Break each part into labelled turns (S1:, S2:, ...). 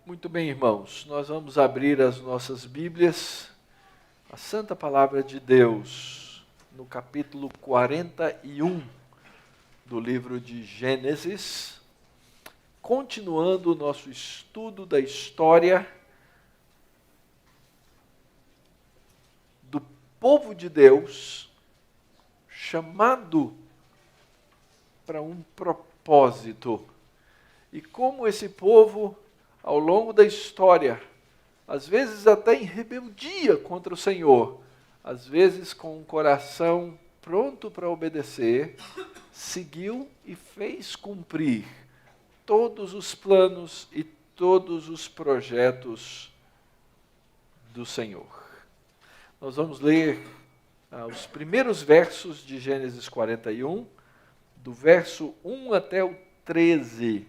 S1: Muito bem, irmãos, nós vamos abrir as nossas Bíblias, a Santa Palavra de Deus, no capítulo 41 do livro de Gênesis, continuando o nosso estudo da história do povo de Deus, chamado para um propósito, e como esse povo, ao longo da história, às vezes até em rebeldia contra o Senhor, às vezes com um coração pronto para obedecer, seguiu e fez cumprir todos os planos e todos os projetos do Senhor. Nós vamos ler os primeiros versos de Gênesis 41, do verso 1 até o 13.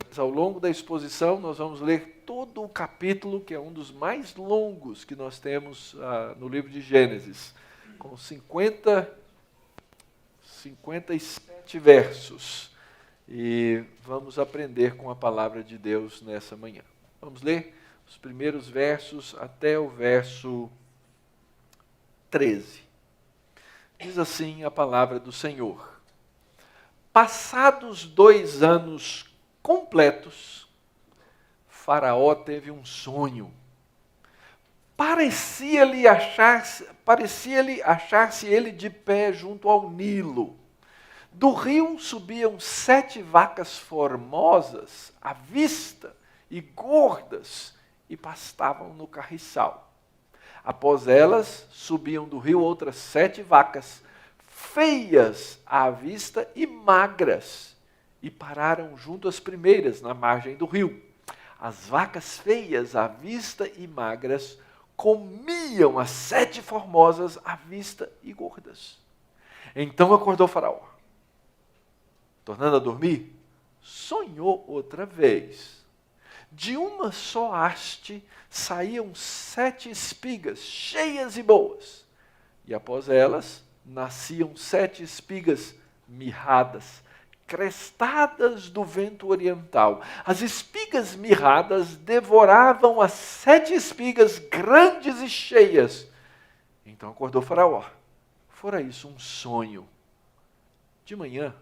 S1: Mas ao longo da exposição nós vamos ler todo o capítulo, que é um dos mais longos que nós temos no livro de Gênesis, com 57 versos. E vamos aprender com a palavra de Deus nessa manhã. Vamos ler os primeiros versos até o verso 13. Diz assim a palavra do Senhor: Passados 2 anos completos, Faraó teve um sonho. Parecia-lhe achar-se ele de pé junto ao Nilo. Do rio subiam 7 vacas formosas à vista e gordas, e pastavam no carriçal. Após elas, subiam do rio outras 7 vacas, feias à vista e magras, e pararam junto às primeiras, na margem do rio. As vacas feias à vista e magras comiam as 7 formosas à vista e gordas. Então acordou Faraó. Tornando a dormir, sonhou outra vez. De uma só haste saíam 7 espigas, cheias e boas. E após elas, nasciam 7 espigas mirradas, crestadas do vento oriental. As espigas mirradas devoravam as 7 espigas grandes e cheias. Então acordou Faraó. Fora isso um sonho. De manhã,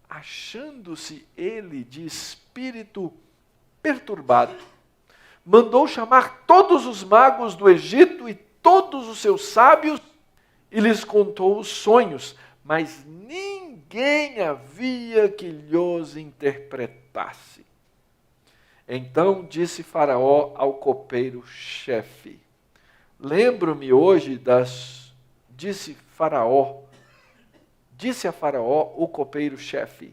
S1: achando-se ele de espírito perturbado, mandou chamar todos os magos do Egito e todos os seus sábios e lhes contou os sonhos, mas ninguém havia que lhos interpretasse. Então disse Faraó ao copeiro-chefe: Lembro-me hoje Disse a Faraó o copeiro-chefe: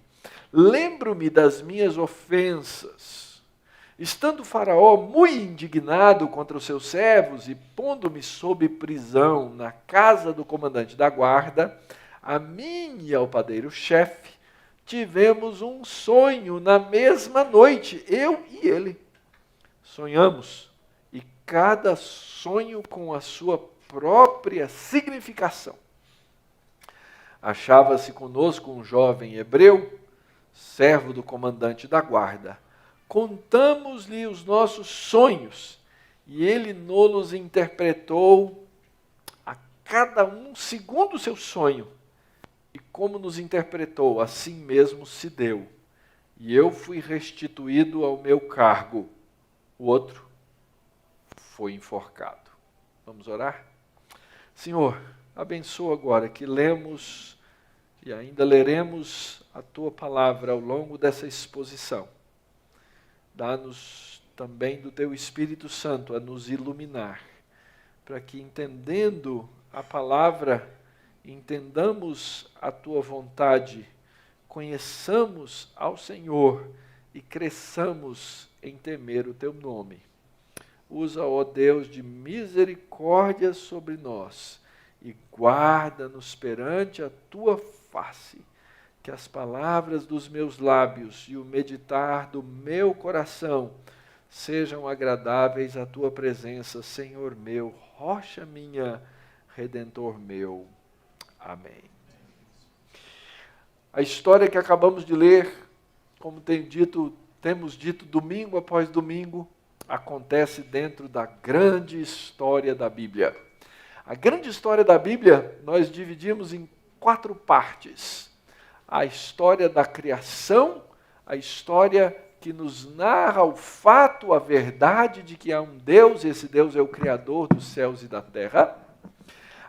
S1: Lembro-me das minhas ofensas. Estando Faraó muito indignado contra os seus servos e pondo-me sob prisão na casa do comandante da guarda, a mim e ao padeiro-chefe tivemos um sonho na mesma noite, eu e ele. Sonhamos, e cada sonho com a sua própria significação. Achava-se conosco um jovem hebreu, servo do comandante da guarda. Contamos-lhe os nossos sonhos, e ele nos interpretou a cada um segundo o seu sonho. E como nos interpretou, assim mesmo se deu. E eu fui restituído ao meu cargo. O outro foi enforcado. Vamos orar? Senhor, abençoa agora que lemos e ainda leremos a Tua palavra ao longo dessa exposição. Dá-nos também do Teu Espírito Santo a nos iluminar, para que, entendendo a palavra, entendamos a Tua vontade, conheçamos ao Senhor e cresçamos em temer o Teu nome. Usa, ó Deus, de misericórdia sobre nós e guarda-nos perante a Tua face, que as palavras dos meus lábios e o meditar do meu coração sejam agradáveis à Tua presença, Senhor meu, rocha minha, Redentor meu. Amém. A história que acabamos de ler, como temos dito domingo após domingo, acontece dentro da grande história da Bíblia. A grande história da Bíblia nós dividimos em 4 partes. A história da criação, a história que nos narra o fato, a verdade de que há um Deus, e esse Deus é o Criador dos céus e da terra.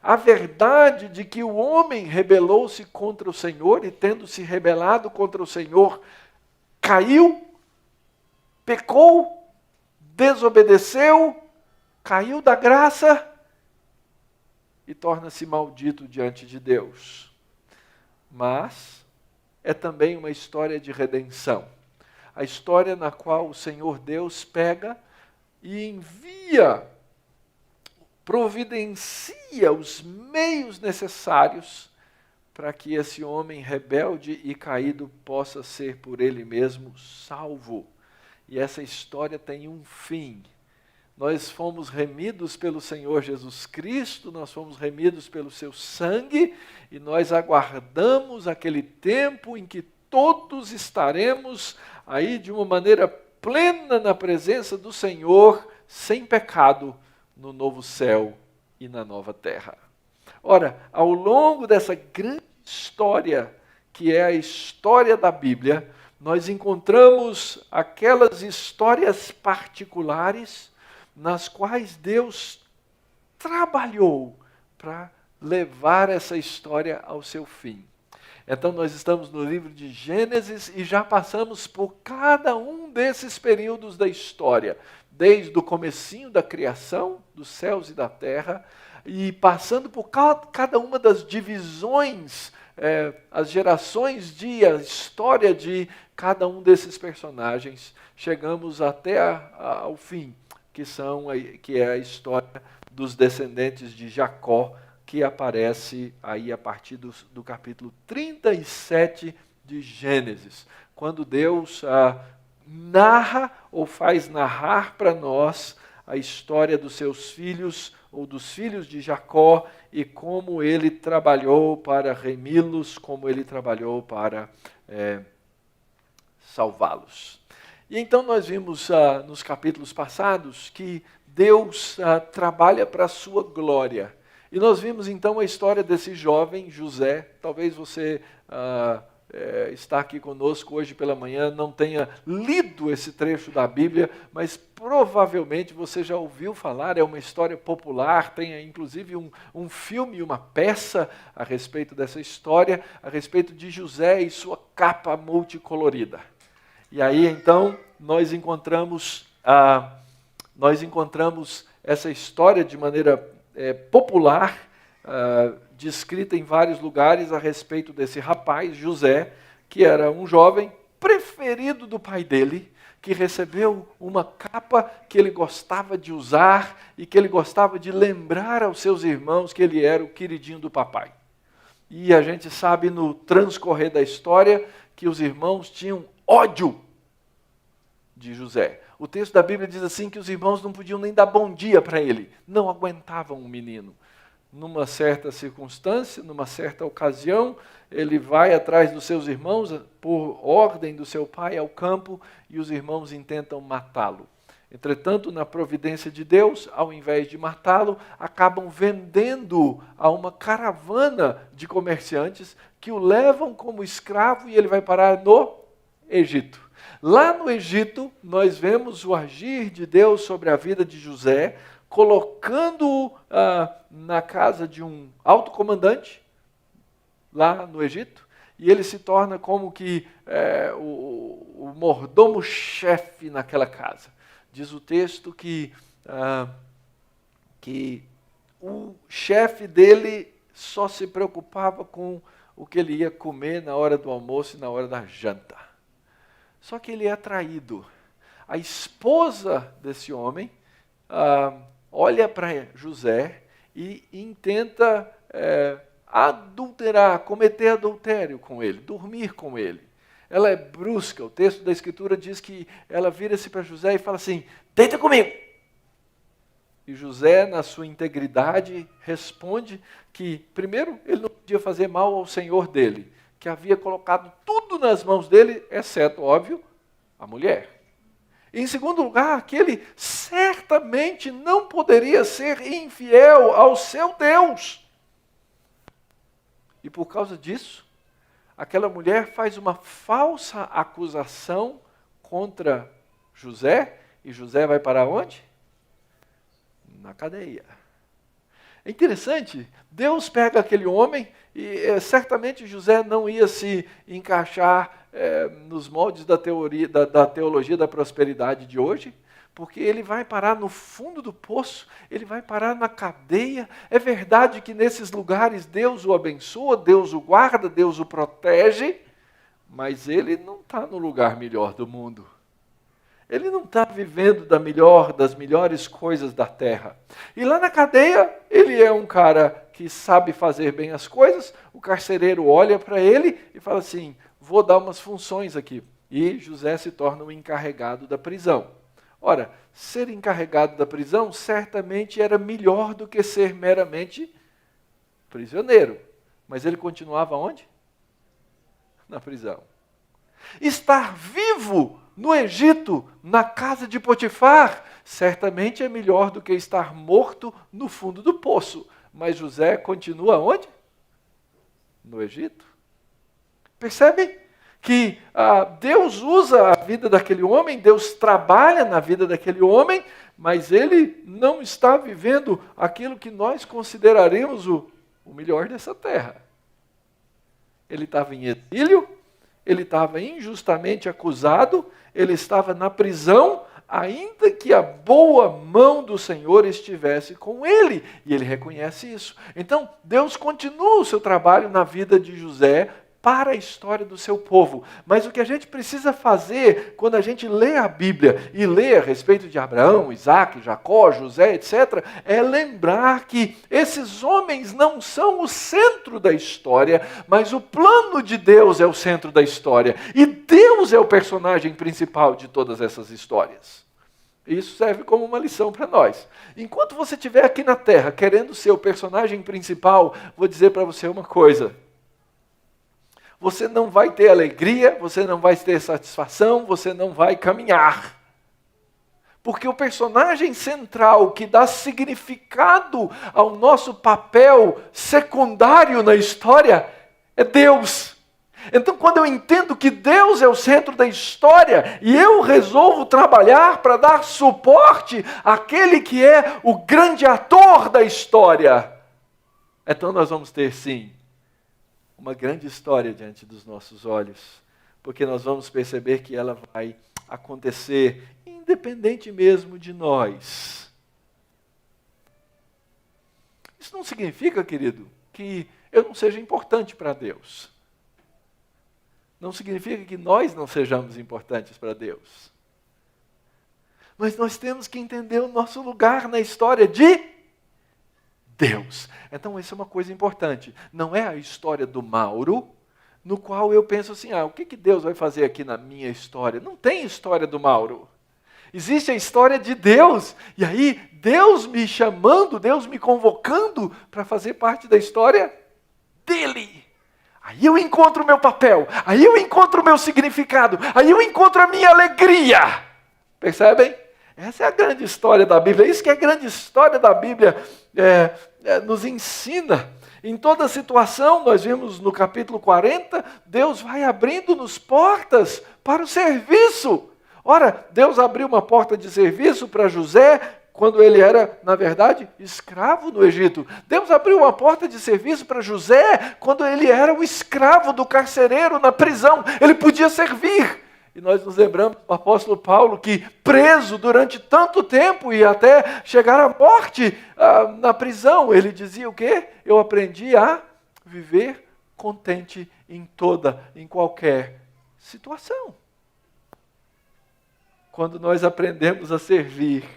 S1: A verdade de que o homem rebelou-se contra o Senhor e, tendo se rebelado contra o Senhor, caiu, pecou, desobedeceu, caiu da graça e torna-se maldito diante de Deus. Mas é também uma história de redenção. A história na qual o Senhor Deus pega e envia, providencia os meios necessários para que esse homem rebelde e caído possa ser por ele mesmo salvo. E essa história tem um fim. Nós fomos remidos pelo Senhor Jesus Cristo, nós fomos remidos pelo seu sangue, e nós aguardamos aquele tempo em que todos estaremos aí de uma maneira plena na presença do Senhor, sem pecado, no novo céu e na nova terra. Ora, ao longo dessa grande história, que é a história da Bíblia, nós encontramos aquelas histórias particulares nas quais Deus trabalhou para levar essa história ao seu fim. Então nós estamos no livro de Gênesis e já passamos por cada um desses períodos da história, desde o comecinho da criação dos céus e da terra, e passando por cada uma das divisões, as gerações a história de cada um desses personagens, chegamos até ao fim, que é a história dos descendentes de Jacó, que aparece aí a partir do capítulo 37 de Gênesis, quando Deus narra ou faz narrar para nós a história dos seus filhos ou dos filhos de Jacó e como ele trabalhou para remi-los, como ele trabalhou para salvá-los. E então nós vimos nos capítulos passados que Deus trabalha para a sua glória. E nós vimos então a história desse jovem José. Talvez você está aqui conosco hoje pela manhã, não tenha lido esse trecho da Bíblia, mas provavelmente você já ouviu falar, é uma história popular, tem inclusive um filme, uma peça a respeito dessa história, a respeito de José e sua capa multicolorida. E aí então nós encontramos essa história de maneira popular, descrita em vários lugares a respeito desse rapaz, José, que era um jovem preferido do pai dele, que recebeu uma capa que ele gostava de usar e que ele gostava de lembrar aos seus irmãos que ele era o queridinho do papai. E a gente sabe no transcorrer da história que os irmãos tinham ódio de José. O texto da Bíblia diz assim que os irmãos não podiam nem dar bom dia para ele, não aguentavam o menino. Numa certa circunstância, numa certa ocasião, ele vai atrás dos seus irmãos, por ordem do seu pai, ao campo, e os irmãos intentam matá-lo. Entretanto, na providência de Deus, ao invés de matá-lo, acabam vendendo a uma caravana de comerciantes que o levam como escravo e ele vai parar no Egito. Lá no Egito, nós vemos o agir de Deus sobre a vida de José, colocando-o na casa de um alto comandante, lá no Egito, e ele se torna como que o mordomo-chefe naquela casa. Diz o texto que o chefe dele só se preocupava com o que ele ia comer na hora do almoço e na hora da janta. Só que ele é traído. A esposa desse homem olha para José e intenta adulterar, cometer adultério com ele, dormir com ele. Ela é brusca, o texto da Escritura diz que ela vira-se para José e fala assim, deita comigo. E José, na sua integridade, responde que, primeiro, ele não podia fazer mal ao senhor dele, que havia colocado tudo nas mãos dele, exceto, óbvio, a mulher. E, em segundo lugar, que ele certamente não poderia ser infiel ao seu Deus. E por causa disso, aquela mulher faz uma falsa acusação contra José, e José vai para onde? Na cadeia. É interessante, Deus pega aquele homem e certamente José não ia se encaixar nos moldes da teologia da prosperidade de hoje, porque ele vai parar no fundo do poço, ele vai parar na cadeia. É verdade que nesses lugares Deus o abençoa, Deus o guarda, Deus o protege, mas ele não está no lugar melhor do mundo. Ele não está vivendo das melhores coisas da terra. E lá na cadeia, ele é um cara que sabe fazer bem as coisas, o carcereiro olha para ele e fala assim, vou dar umas funções aqui. E José se torna o encarregado da prisão. Ora, ser encarregado da prisão certamente era melhor do que ser meramente prisioneiro. Mas ele continuava onde? Na prisão. Estar vivo no Egito, na casa de Potifar, certamente é melhor do que estar morto no fundo do poço. Mas José continua onde? No Egito. Percebe que Deus usa a vida daquele homem, Deus trabalha na vida daquele homem, mas ele não está vivendo aquilo que nós consideraremos o melhor dessa terra. Ele estava em exílio, ele estava injustamente acusado, ele estava na prisão, ainda que a boa mão do Senhor estivesse com ele. E ele reconhece isso. Então, Deus continua o seu trabalho na vida de José para a história do seu povo. Mas o que a gente precisa fazer quando a gente lê a Bíblia e lê a respeito de Abraão, Isaac, Jacó, José, etc., é lembrar que esses homens não são o centro da história, mas o plano de Deus é o centro da história. E Deus é o personagem principal de todas essas histórias. Isso serve como uma lição para nós. Enquanto você estiver aqui na Terra querendo ser o personagem principal, vou dizer para você uma coisa. Você não vai ter alegria, você não vai ter satisfação, você não vai caminhar. Porque o personagem central que dá significado ao nosso papel secundário na história é Deus. Então, quando eu entendo que Deus é o centro da história e eu resolvo trabalhar para dar suporte àquele que é o grande ator da história, então nós vamos ter, sim, uma grande história diante dos nossos olhos, porque nós vamos perceber que ela vai acontecer independente mesmo de nós. Isso não significa, querido, que eu não seja importante para Deus. Não significa que nós não sejamos importantes para Deus. Mas nós temos que entender o nosso lugar na história de Deus. Então, isso é uma coisa importante. Não é a história do Mauro, no qual eu penso assim, o que Deus vai fazer aqui na minha história? Não tem história do Mauro. Existe a história de Deus. E aí, Deus me chamando, Deus me convocando para fazer parte da história dele. Aí eu encontro o meu papel, aí eu encontro o meu significado, aí eu encontro a minha alegria. Percebem? Essa é a grande história da Bíblia. Isso que é a grande história da Bíblia nos ensina. Em toda situação, nós vimos no capítulo 40, Deus vai abrindo-nos portas para o serviço. Ora, Deus abriu uma porta de serviço para José, quando ele era, na verdade, escravo no Egito. Deus abriu uma porta de serviço para José, quando ele era o escravo do carcereiro na prisão. Ele podia servir. E nós nos lembramos do apóstolo Paulo, que preso durante tanto tempo e até chegar à morte na prisão, ele dizia o quê? Eu aprendi a viver contente em qualquer situação. Quando nós aprendemos a servir,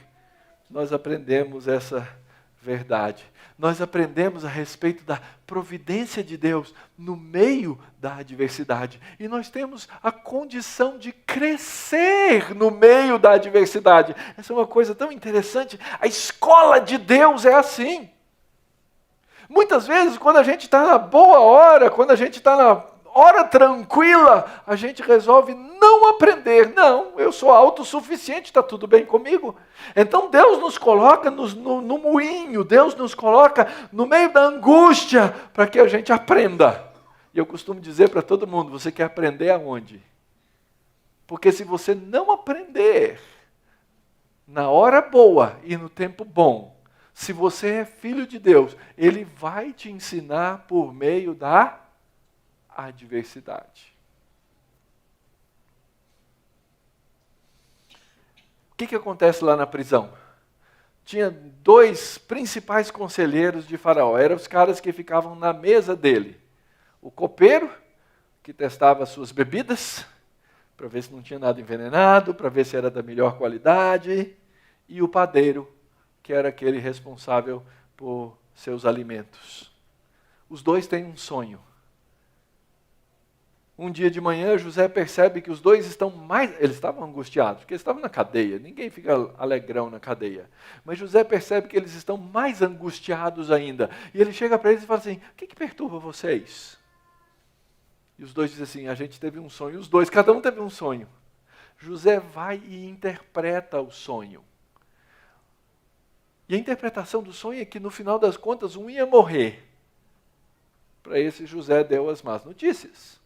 S1: nós aprendemos essa verdade. Nós aprendemos a respeito da providência de Deus no meio da adversidade. E nós temos a condição de crescer no meio da adversidade. Essa é uma coisa tão interessante. A escola de Deus é assim. Muitas vezes, quando a gente está na boa hora, quando a gente está na hora tranquila, a gente resolve não aprender. Não, eu sou autossuficiente, está tudo bem comigo. Então Deus nos coloca no moinho, Deus nos coloca no meio da angústia, para que a gente aprenda. E eu costumo dizer para todo mundo, você quer aprender aonde? Porque se você não aprender na hora boa e no tempo bom, se você é filho de Deus, Ele vai te ensinar por meio da adversidade. O que acontece lá na prisão? Tinha 2 principais conselheiros de Faraó. Eram os caras que ficavam na mesa dele. O copeiro, que testava as suas bebidas, para ver se não tinha nada envenenado, para ver se era da melhor qualidade. E o padeiro, que era aquele responsável por seus alimentos. Os 2 têm um sonho. Um dia de manhã, José percebe que os 2 estão mais... Eles estavam angustiados, porque eles estavam na cadeia. Ninguém fica alegrão na cadeia. Mas José percebe que eles estão mais angustiados ainda. E ele chega para eles e fala assim, o que perturba vocês? E os 2 dizem assim, a gente teve um sonho. Os 2, cada um teve um sonho. José vai e interpreta o sonho. E a interpretação do sonho é que, no final das contas, um ia morrer. Para esse, José deu as más notícias.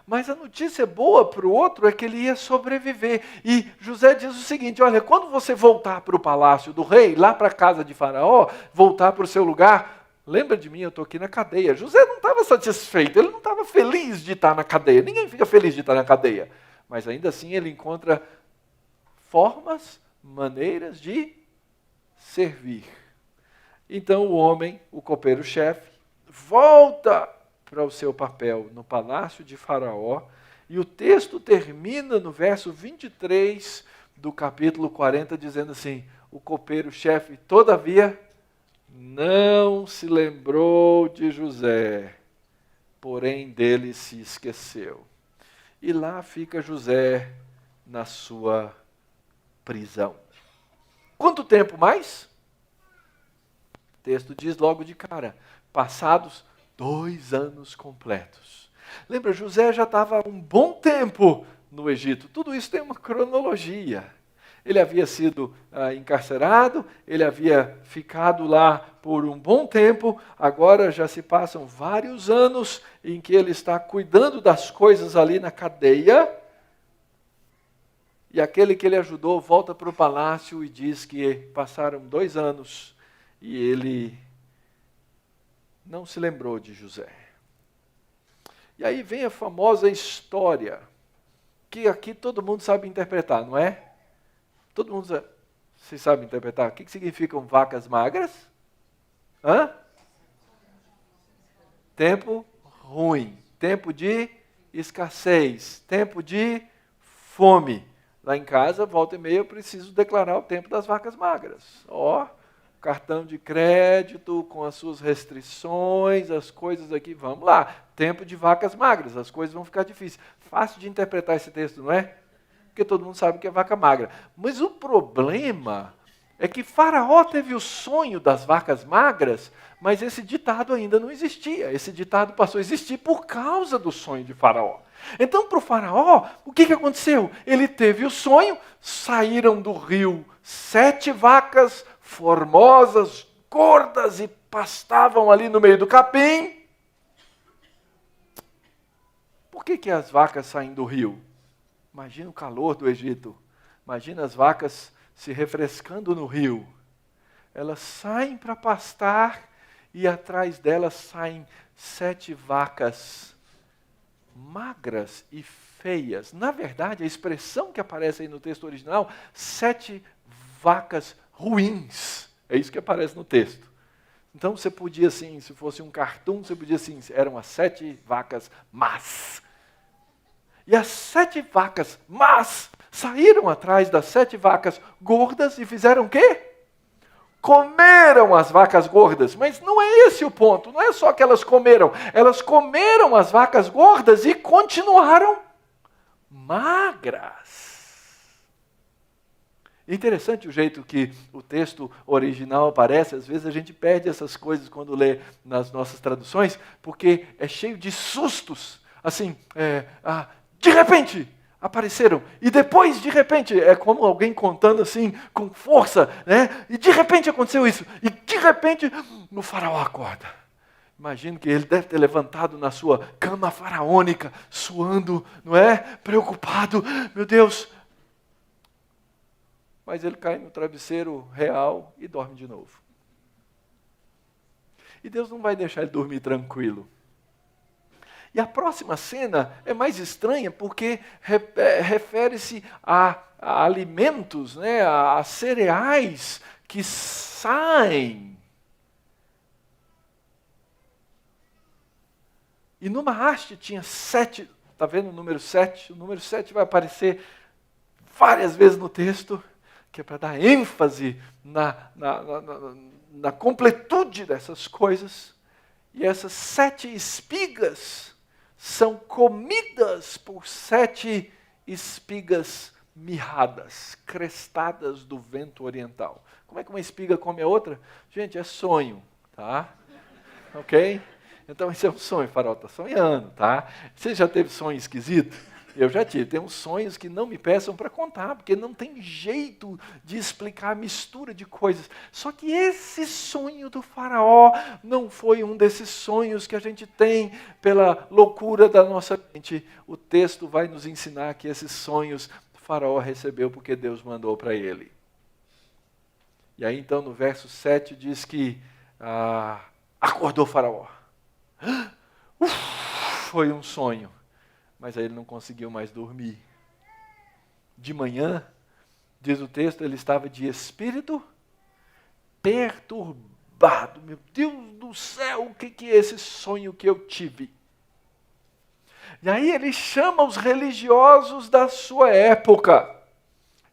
S1: Mas a notícia boa para o outro é que ele ia sobreviver. E José diz o seguinte, olha, quando você voltar para o palácio do rei, lá para a casa de Faraó, voltar para o seu lugar, lembra de mim, eu estou aqui na cadeia. José não estava satisfeito, ele não estava feliz de estar na cadeia. Ninguém fica feliz de estar na cadeia. Mas ainda assim ele encontra formas, maneiras de servir. Então o homem, o copeiro-chefe, volta para o seu papel no palácio de Faraó, e o texto termina no verso 23 do capítulo 40, dizendo assim, o copeiro-chefe, todavia, não se lembrou de José, porém dele se esqueceu. E lá fica José na sua prisão. Quanto tempo mais? O texto diz logo de cara, passados 2 anos completos. Lembra, José já estava há um bom tempo no Egito. Tudo isso tem uma cronologia. Ele havia sido encarcerado, ele havia ficado lá por um bom tempo, agora já se passam vários anos em que ele está cuidando das coisas ali na cadeia, e aquele que ele ajudou volta para o palácio e diz que passaram 2 anos e ele não se lembrou de José. E aí vem a famosa história, que aqui todo mundo sabe interpretar, não é? Todo mundo sabe. Vocês sabem interpretar? O que significam vacas magras? Hã? Tempo ruim, tempo de escassez, tempo de fome. Lá em casa, volta e meia, eu preciso declarar o tempo das vacas magras. Cartão de crédito com as suas restrições, as coisas aqui, vamos lá. Tempo de vacas magras, as coisas vão ficar difíceis. Fácil de interpretar esse texto, não é? Porque todo mundo sabe que é vaca magra. Mas o problema é que Faraó teve o sonho das vacas magras, mas esse ditado ainda não existia. Esse ditado passou a existir por causa do sonho de Faraó. Então, para o Faraó, o que aconteceu? Ele teve o sonho, saíram do rio 7 vacas formosas, gordas, e pastavam ali no meio do capim. Por que as vacas saem do rio? Imagina o calor do Egito. Imagina as vacas se refrescando no rio. Elas saem para pastar e atrás delas saem 7 vacas magras e feias. Na verdade, a expressão que aparece aí no texto original, 7 vacas ruins. É isso que aparece no texto. Então você podia assim, se fosse um cartoon, você podia assim, eram as 7 vacas más. E as 7 vacas más saíram atrás das 7 vacas gordas e fizeram o quê? comeram as vacas gordas. Mas não é esse o ponto, não é só que elas comeram as vacas gordas e continuaram magras. Interessante o jeito que o texto original aparece. Às vezes a gente perde essas coisas quando lê nas nossas traduções, porque é cheio de sustos. Assim, de repente apareceram, e depois de repente, é como alguém contando assim, com força, né? E de repente aconteceu isso, e de repente o faraó acorda. Imagino que ele deve ter levantado na sua cama faraônica, suando, não é? Preocupado, meu Deus. Mas ele cai no travesseiro real e dorme de novo. E Deus não vai deixar ele dormir tranquilo. E a próxima cena é mais estranha porque refere-se a alimentos, né, a cereais que saem. E numa haste tinha 7, está vendo o número 7? O número 7 vai aparecer várias vezes no texto, que é para dar ênfase na completude dessas coisas. E essas 7 espigas são comidas por 7 espigas mirradas, crestadas do vento oriental. Como é que uma espiga come a outra? Gente, é sonho, tá? Ok? Então esse é um sonho, Faraó está sonhando, tá? Você já teve sonho esquisito? Eu já tive. Tem uns sonhos que não me peçam para contar, porque não tem jeito de explicar a mistura de coisas. Só que esse sonho do faraó não foi um desses sonhos que a gente tem pela loucura da nossa mente. O texto vai nos ensinar que esses sonhos o faraó recebeu porque Deus mandou para ele. E aí então no verso 7 diz que acordou o faraó. Foi um sonho. Mas aí ele não conseguiu mais dormir. De manhã, diz o texto, ele estava de espírito perturbado. Meu Deus do céu, o que é esse sonho que eu tive? E aí ele chama os religiosos da sua época.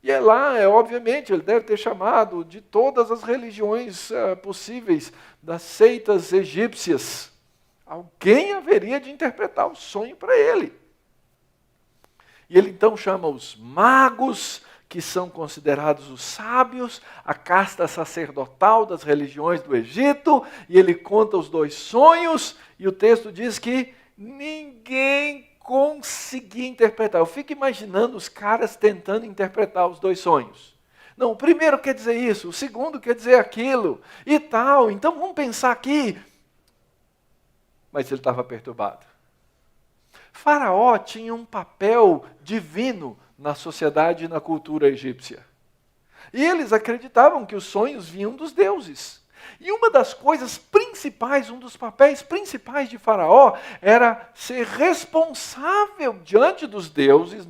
S1: E é lá, obviamente, ele deve ter chamado de todas as religiões possíveis, das seitas egípcias. Alguém haveria de interpretar o sonho para ele. E ele então chama os magos, que são considerados os sábios, a casta sacerdotal das religiões do Egito, e ele conta os 2 sonhos, e o texto diz que ninguém conseguia interpretar. Eu fico imaginando os caras tentando interpretar os 2 sonhos. Não, o primeiro quer dizer isso, o segundo quer dizer aquilo, e tal, então vamos pensar aqui. Mas ele estava perturbado. Faraó tinha um papel divino na sociedade e na cultura egípcia. E eles acreditavam que os sonhos vinham dos deuses. E uma das coisas principais, um dos papéis principais de Faraó era ser responsável diante dos deuses,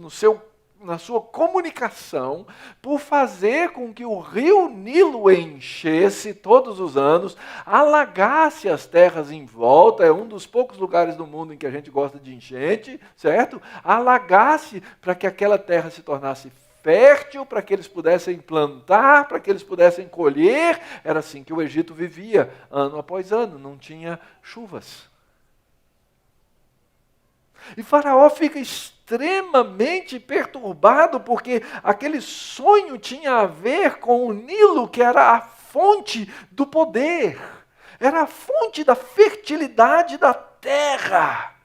S1: na sua comunicação, por fazer com que o rio Nilo enchesse todos os anos, alagasse as terras em volta, é um dos poucos lugares do mundo em que a gente gosta de enchente, certo? Alagasse para que aquela terra se tornasse fértil, para que eles pudessem plantar, para que eles pudessem colher. Era assim que o Egito vivia, ano após ano, não tinha chuvas. E Faraó fica extremamente perturbado, porque aquele sonho tinha a ver com o Nilo, que era a fonte do poder, era a fonte da fertilidade da terra.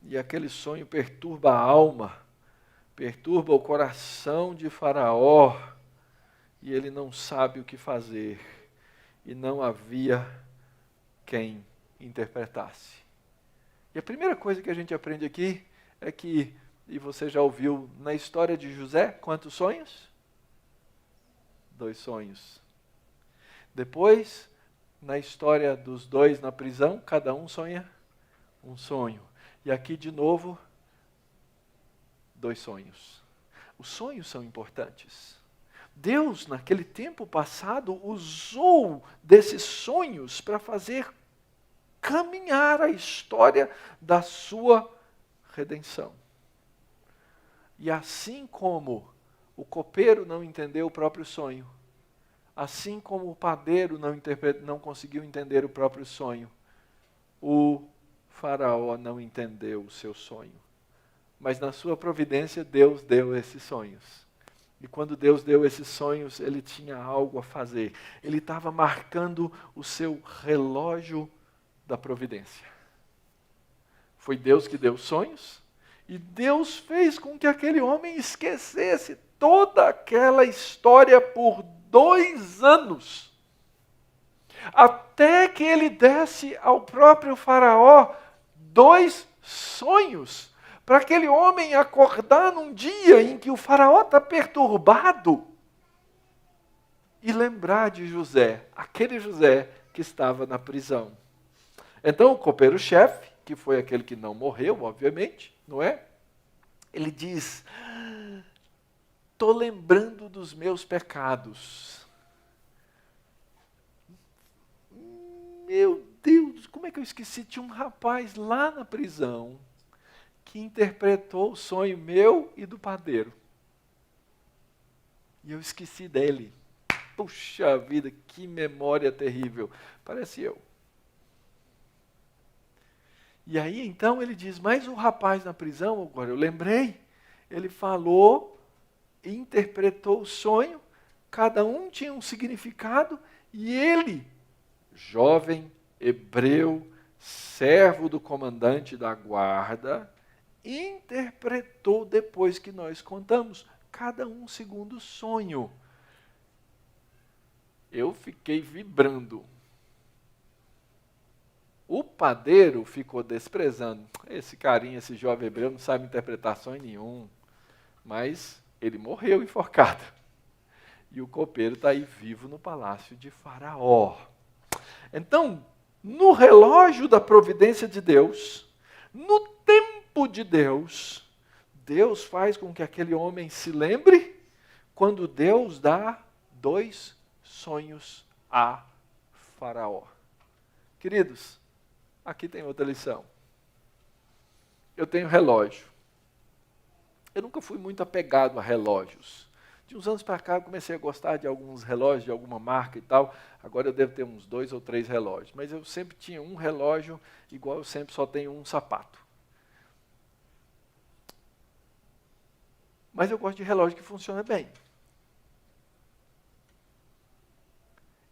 S1: E aquele sonho perturba a alma, perturba o coração de Faraó, e ele não sabe o que fazer, e não havia quem interpretasse. E a primeira coisa que a gente aprende aqui é que, e você já ouviu na história de José, quantos sonhos? 2 sonhos. Depois, na história dos 2 na prisão, cada um sonha um sonho. E aqui de novo, 2 sonhos. Os sonhos são importantes. Deus, naquele tempo passado, usou desses sonhos para fazer caminhar a história da sua redenção. E assim como O copeiro não entendeu o próprio sonho. Assim como o padeiro não conseguiu entender o próprio sonho, o faraó não entendeu o seu sonho. Mas na sua providência, Deus deu esses sonhos. E quando Deus deu esses sonhos, ele tinha algo a fazer. Ele estava marcando o seu relógio da providência. Foi Deus que deu sonhos, e Deus fez com que aquele homem esquecesse toda aquela história por 2 anos. Até que ele desse ao próprio faraó 2 sonhos, para aquele homem acordar num dia em que o faraó está perturbado e lembrar de José, aquele José que estava na prisão. Então o copeiro-chefe, que foi aquele que não morreu, obviamente, não é? Ele diz: estou lembrando dos meus pecados. Meu Deus, como é que eu esqueci? Tinha um rapaz lá na prisão que interpretou o sonho meu e do padeiro. E eu esqueci dele. Puxa vida, que memória terrível. Parece eu. E aí então ele diz, mas o rapaz na prisão, agora eu lembrei, ele falou, interpretou o sonho, cada um tinha um significado, e ele, jovem, hebreu, servo do comandante da guarda, interpretou depois que nós contamos, cada um segundo o sonho. Eu fiquei vibrando. O padeiro ficou desprezando. Esse carinha, esse jovem hebreu, não sabe interpretar sonho nenhum. Mas ele morreu enforcado. E o copeiro está aí vivo no palácio de Faraó. Então, no relógio da providência de Deus, no tempo de Deus, Deus faz com que aquele homem se lembre quando Deus dá 2 sonhos a Faraó. Queridos, aqui tem outra lição. Eu tenho relógio. Eu nunca fui muito apegado a relógios. De uns anos para cá eu comecei a gostar de alguns relógios, de alguma marca e tal. Agora eu devo ter uns 2 ou 3 relógios. Mas eu sempre tinha um relógio, igual eu sempre só tenho um sapato. Mas eu gosto de relógio que funciona bem.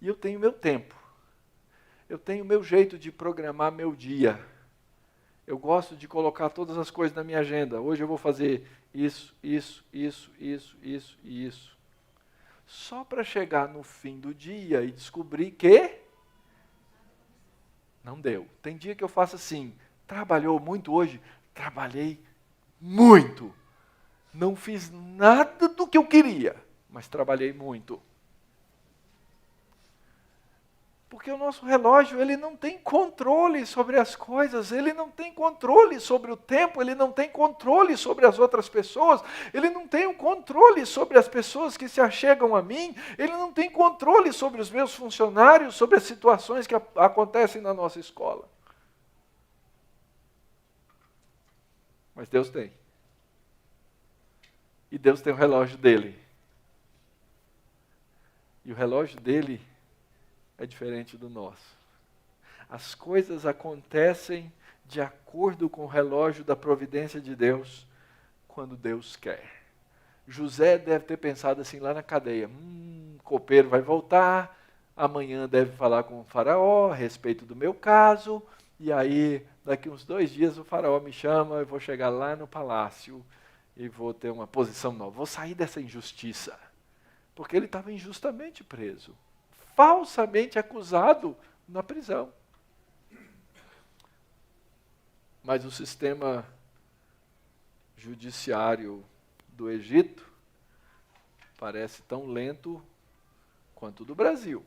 S1: E eu tenho meu tempo. Eu tenho meu jeito de programar meu dia. Eu gosto de colocar todas as coisas na minha agenda. Hoje eu vou fazer isso, isso, isso, isso, isso e isso. Só para chegar no fim do dia e descobrir que não deu. Tem dia que eu faço assim, trabalhou muito hoje? Trabalhei muito. Não fiz nada do que eu queria, mas trabalhei muito. Porque o nosso relógio, ele não tem controle sobre as coisas, ele não tem controle sobre o tempo, ele não tem controle sobre as outras pessoas, ele não tem o controle sobre as pessoas que se achegam a mim, ele não tem controle sobre os meus funcionários, sobre as situações que acontecem na nossa escola. Mas Deus tem. E Deus tem o relógio dele. E o relógio dele é diferente do nosso. As coisas acontecem de acordo com o relógio da providência de Deus, quando Deus quer. José deve ter pensado assim lá na cadeia, o copeiro vai voltar, amanhã deve falar com o faraó a respeito do meu caso, e aí daqui uns 2 dias o faraó me chama, eu vou chegar lá no palácio e vou ter uma posição nova, vou sair dessa injustiça, porque ele estava injustamente preso, falsamente acusado na prisão. Mas o sistema judiciário do Egito parece tão lento quanto o do Brasil.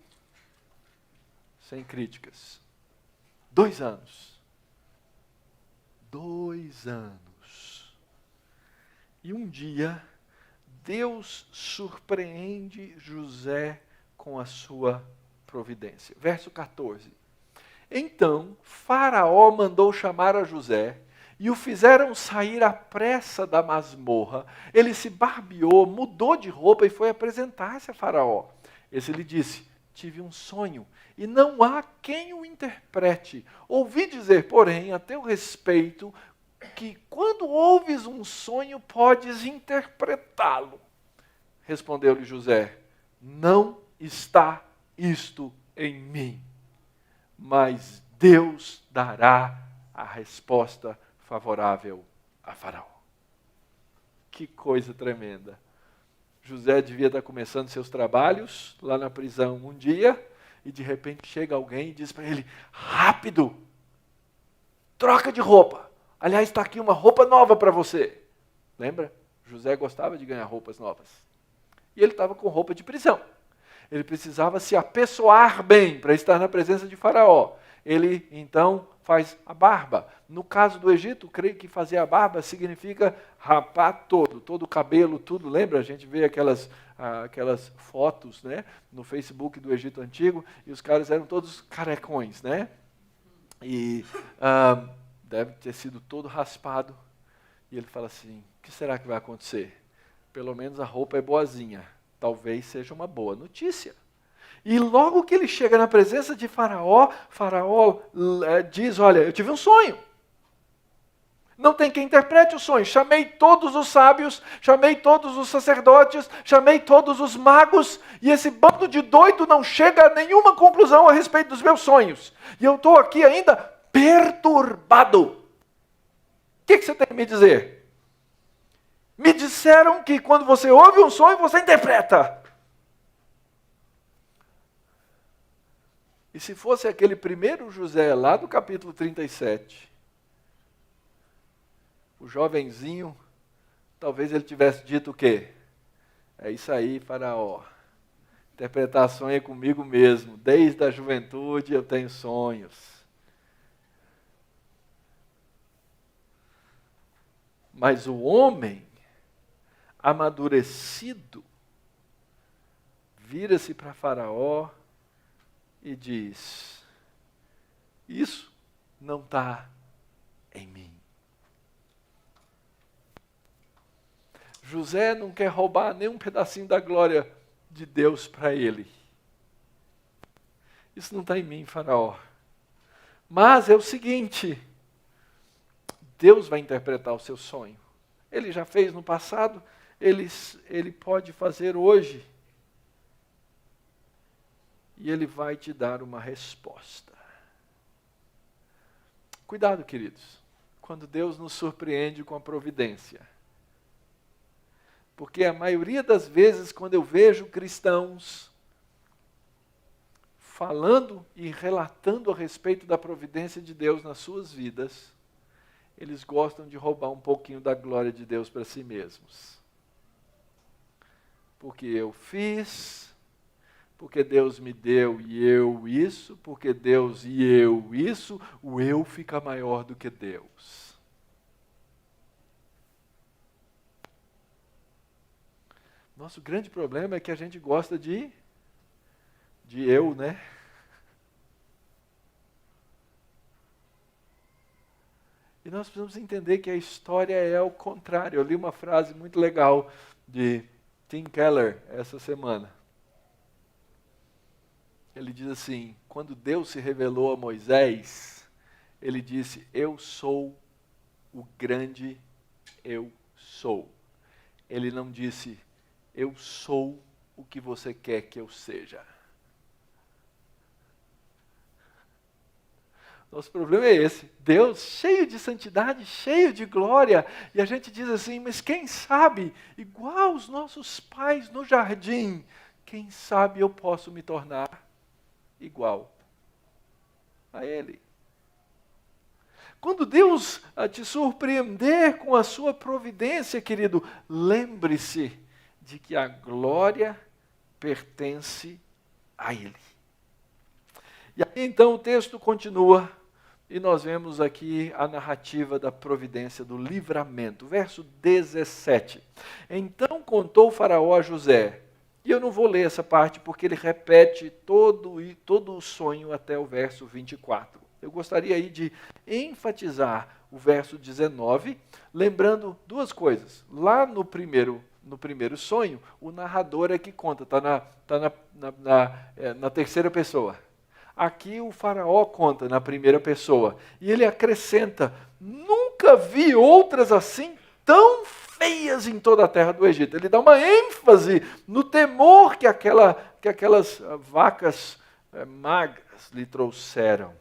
S1: Sem críticas. 2 anos. 2 anos. E um dia, Deus surpreende José com a sua providência. Verso 14. Então, Faraó mandou chamar a José e o fizeram sair à pressa da masmorra. Ele se barbeou, mudou de roupa e foi apresentar-se a Faraó. Esse lhe disse: tive um sonho, e não há quem o interprete. Ouvi dizer, porém, a teu respeito, que quando ouves um sonho, podes interpretá-lo. Respondeu-lhe José: não está isto em mim, mas Deus dará a resposta favorável a Faraó. Que coisa tremenda. José devia estar começando seus trabalhos lá na prisão um dia, e de repente chega alguém e diz para ele: rápido, troca de roupa. Aliás, está aqui uma roupa nova para você. Lembra? José gostava de ganhar roupas novas. E ele estava com roupa de prisão. Ele precisava se apessoar bem para estar na presença de Faraó. Ele, então, faz a barba. No caso do Egito, creio que fazer a barba significa rapar todo o cabelo, tudo. Lembra? A gente vê aquelas fotos, né, no Facebook do Egito Antigo, e os caras eram todos carecões, né? E deve ter sido todo raspado. E ele fala assim: o que será que vai acontecer? Pelo menos a roupa é boazinha. Talvez seja uma boa notícia. E logo que ele chega na presença de Faraó, Faraó diz: olha, eu tive um sonho. Não tem quem interprete o sonho. Chamei todos os sábios, chamei todos os sacerdotes, chamei todos os magos, e esse bando de doido não chega a nenhuma conclusão a respeito dos meus sonhos. E eu estou aqui ainda perturbado. O que você tem a me dizer? Me disseram que quando você ouve um sonho, você interpreta. E se fosse aquele primeiro José, lá do capítulo 37, o jovenzinho, talvez ele tivesse dito o quê? É isso aí, Faraó. Interpretar sonho é comigo mesmo. Desde a juventude eu tenho sonhos. Mas o homem amadurecido vira-se para Faraó e diz: isso não está em mim. José não quer roubar nem um pedacinho da glória de Deus para ele. Isso não está em mim, Faraó. Mas é o seguinte: Deus vai interpretar o seu sonho. Ele já fez no passado, ele pode fazer hoje. E ele vai te dar uma resposta. Cuidado, queridos, quando Deus nos surpreende com a providência. Porque a maioria das vezes, quando eu vejo cristãos falando e relatando a respeito da providência de Deus nas suas vidas, eles gostam de roubar um pouquinho da glória de Deus para si mesmos. Porque eu fiz, porque Deus me deu e eu isso, porque Deus e eu isso, o eu fica maior do que Deus. Nosso grande problema é que a gente gosta de eu, né? E nós precisamos entender que a história é o contrário. Eu li uma frase muito legal de Tim Keller essa semana. Ele diz assim: quando Deus se revelou a Moisés, ele disse: eu sou o grande eu sou. Ele não disse: eu sou o que você quer que eu seja. Nosso problema é esse. Deus cheio de santidade, cheio de glória, e a gente diz assim: mas quem sabe, igual os nossos pais no jardim, quem sabe eu posso me tornar igual a Ele. Quando Deus te surpreender com a sua providência, querido, lembre-se de que a glória pertence a Ele. E aí então o texto continua, e nós vemos aqui a narrativa da providência, do livramento. Verso 17. Então contou Faraó a José. E eu não vou ler essa parte porque ele repete todo o sonho até o verso 24. Eu gostaria aí de enfatizar o verso 19, lembrando duas coisas. Lá no primeiro sonho, o narrador é que conta, está na terceira pessoa. Aqui o faraó conta na primeira pessoa. E ele acrescenta, nunca vi outras assim tão feias em toda a terra do Egito. Ele dá uma ênfase no temor que aquelas vacas magras lhe trouxeram.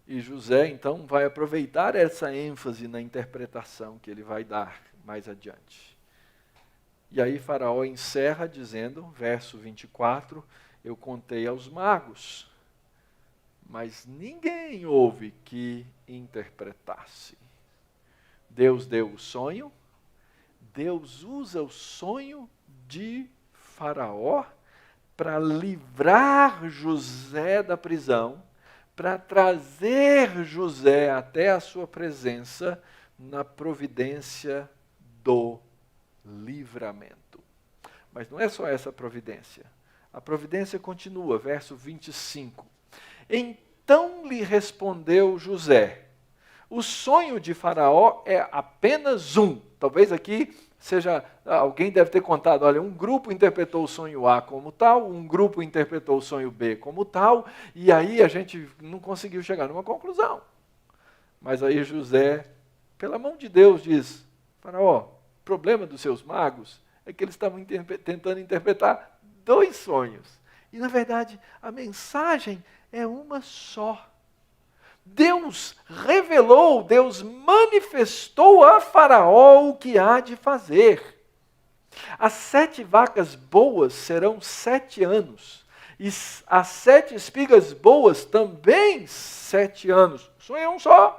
S1: E José, então, vai aproveitar essa ênfase na interpretação que ele vai dar mais adiante. E aí Faraó encerra dizendo, verso 24, eu contei aos magos, mas ninguém houve que interpretasse. Deus deu o sonho, Deus usa o sonho de Faraó para livrar José da prisão, para trazer José até a sua presença na providência do livramento. Mas não é só essa providência. A providência continua, verso 25. Então lhe respondeu José, o sonho de Faraó é apenas um. Talvez aqui seja, alguém deve ter contado, olha, um grupo interpretou o sonho A como tal, um grupo interpretou o sonho B como tal, e aí a gente não conseguiu chegar numa conclusão. Mas aí José, pela mão de Deus, diz, Faraó, o problema dos seus magos é que eles estavam tentando interpretar dois sonhos. E, na verdade, a mensagem é uma só. Deus revelou, Deus manifestou a Faraó o que há de fazer. As 7 vacas boas serão 7 anos. E as 7 espigas boas também 7 anos. O sonho é um só.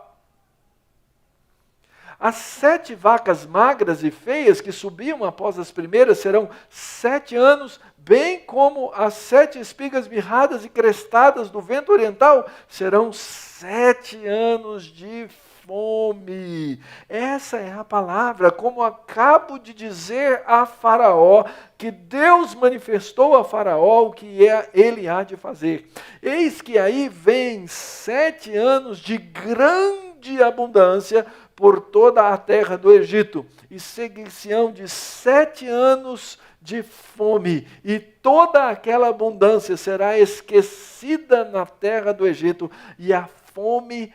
S1: As 7 vacas magras e feias que subiam após as primeiras serão 7 anos, bem como as 7 espigas mirradas e crestadas do vento oriental serão 7 anos de fome. Essa é a palavra, como acabo de dizer a Faraó, que Deus manifestou a Faraó o que ele há de fazer. Eis que aí vem 7 anos de grande abundância por toda a terra do Egito, e seguir-se-ão de 7 anos de fome, e toda aquela abundância será esquecida na terra do Egito, e a fome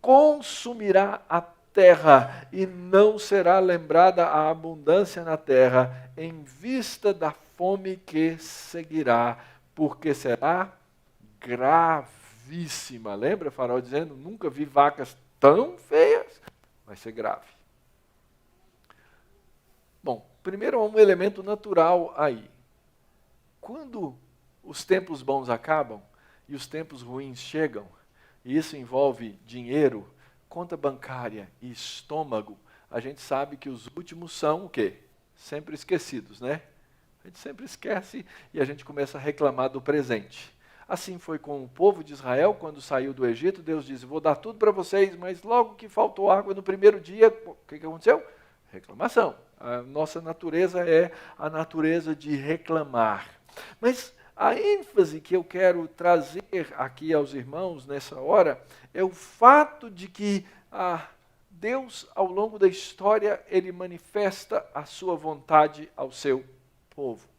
S1: consumirá a terra, e não será lembrada a abundância na terra, em vista da fome que seguirá, porque será gravíssima. Lembra Faraó dizendo, nunca vi vacas tão feias? Vai ser grave. Bom, primeiro há um elemento natural aí. Quando os tempos bons acabam e os tempos ruins chegam, e isso envolve dinheiro, conta bancária e estômago, a gente sabe que os últimos são o quê? Sempre esquecidos, né? A gente sempre esquece e a gente começa a reclamar do presente. Assim foi com o povo de Israel, quando saiu do Egito, Deus disse, vou dar tudo para vocês, mas logo que faltou água no primeiro dia, o que aconteceu? Reclamação. A nossa natureza é a natureza de reclamar. Mas a ênfase que eu quero trazer aqui aos irmãos nessa hora é o fato de que Deus, ao longo da história, ele manifesta a sua vontade ao seu povo.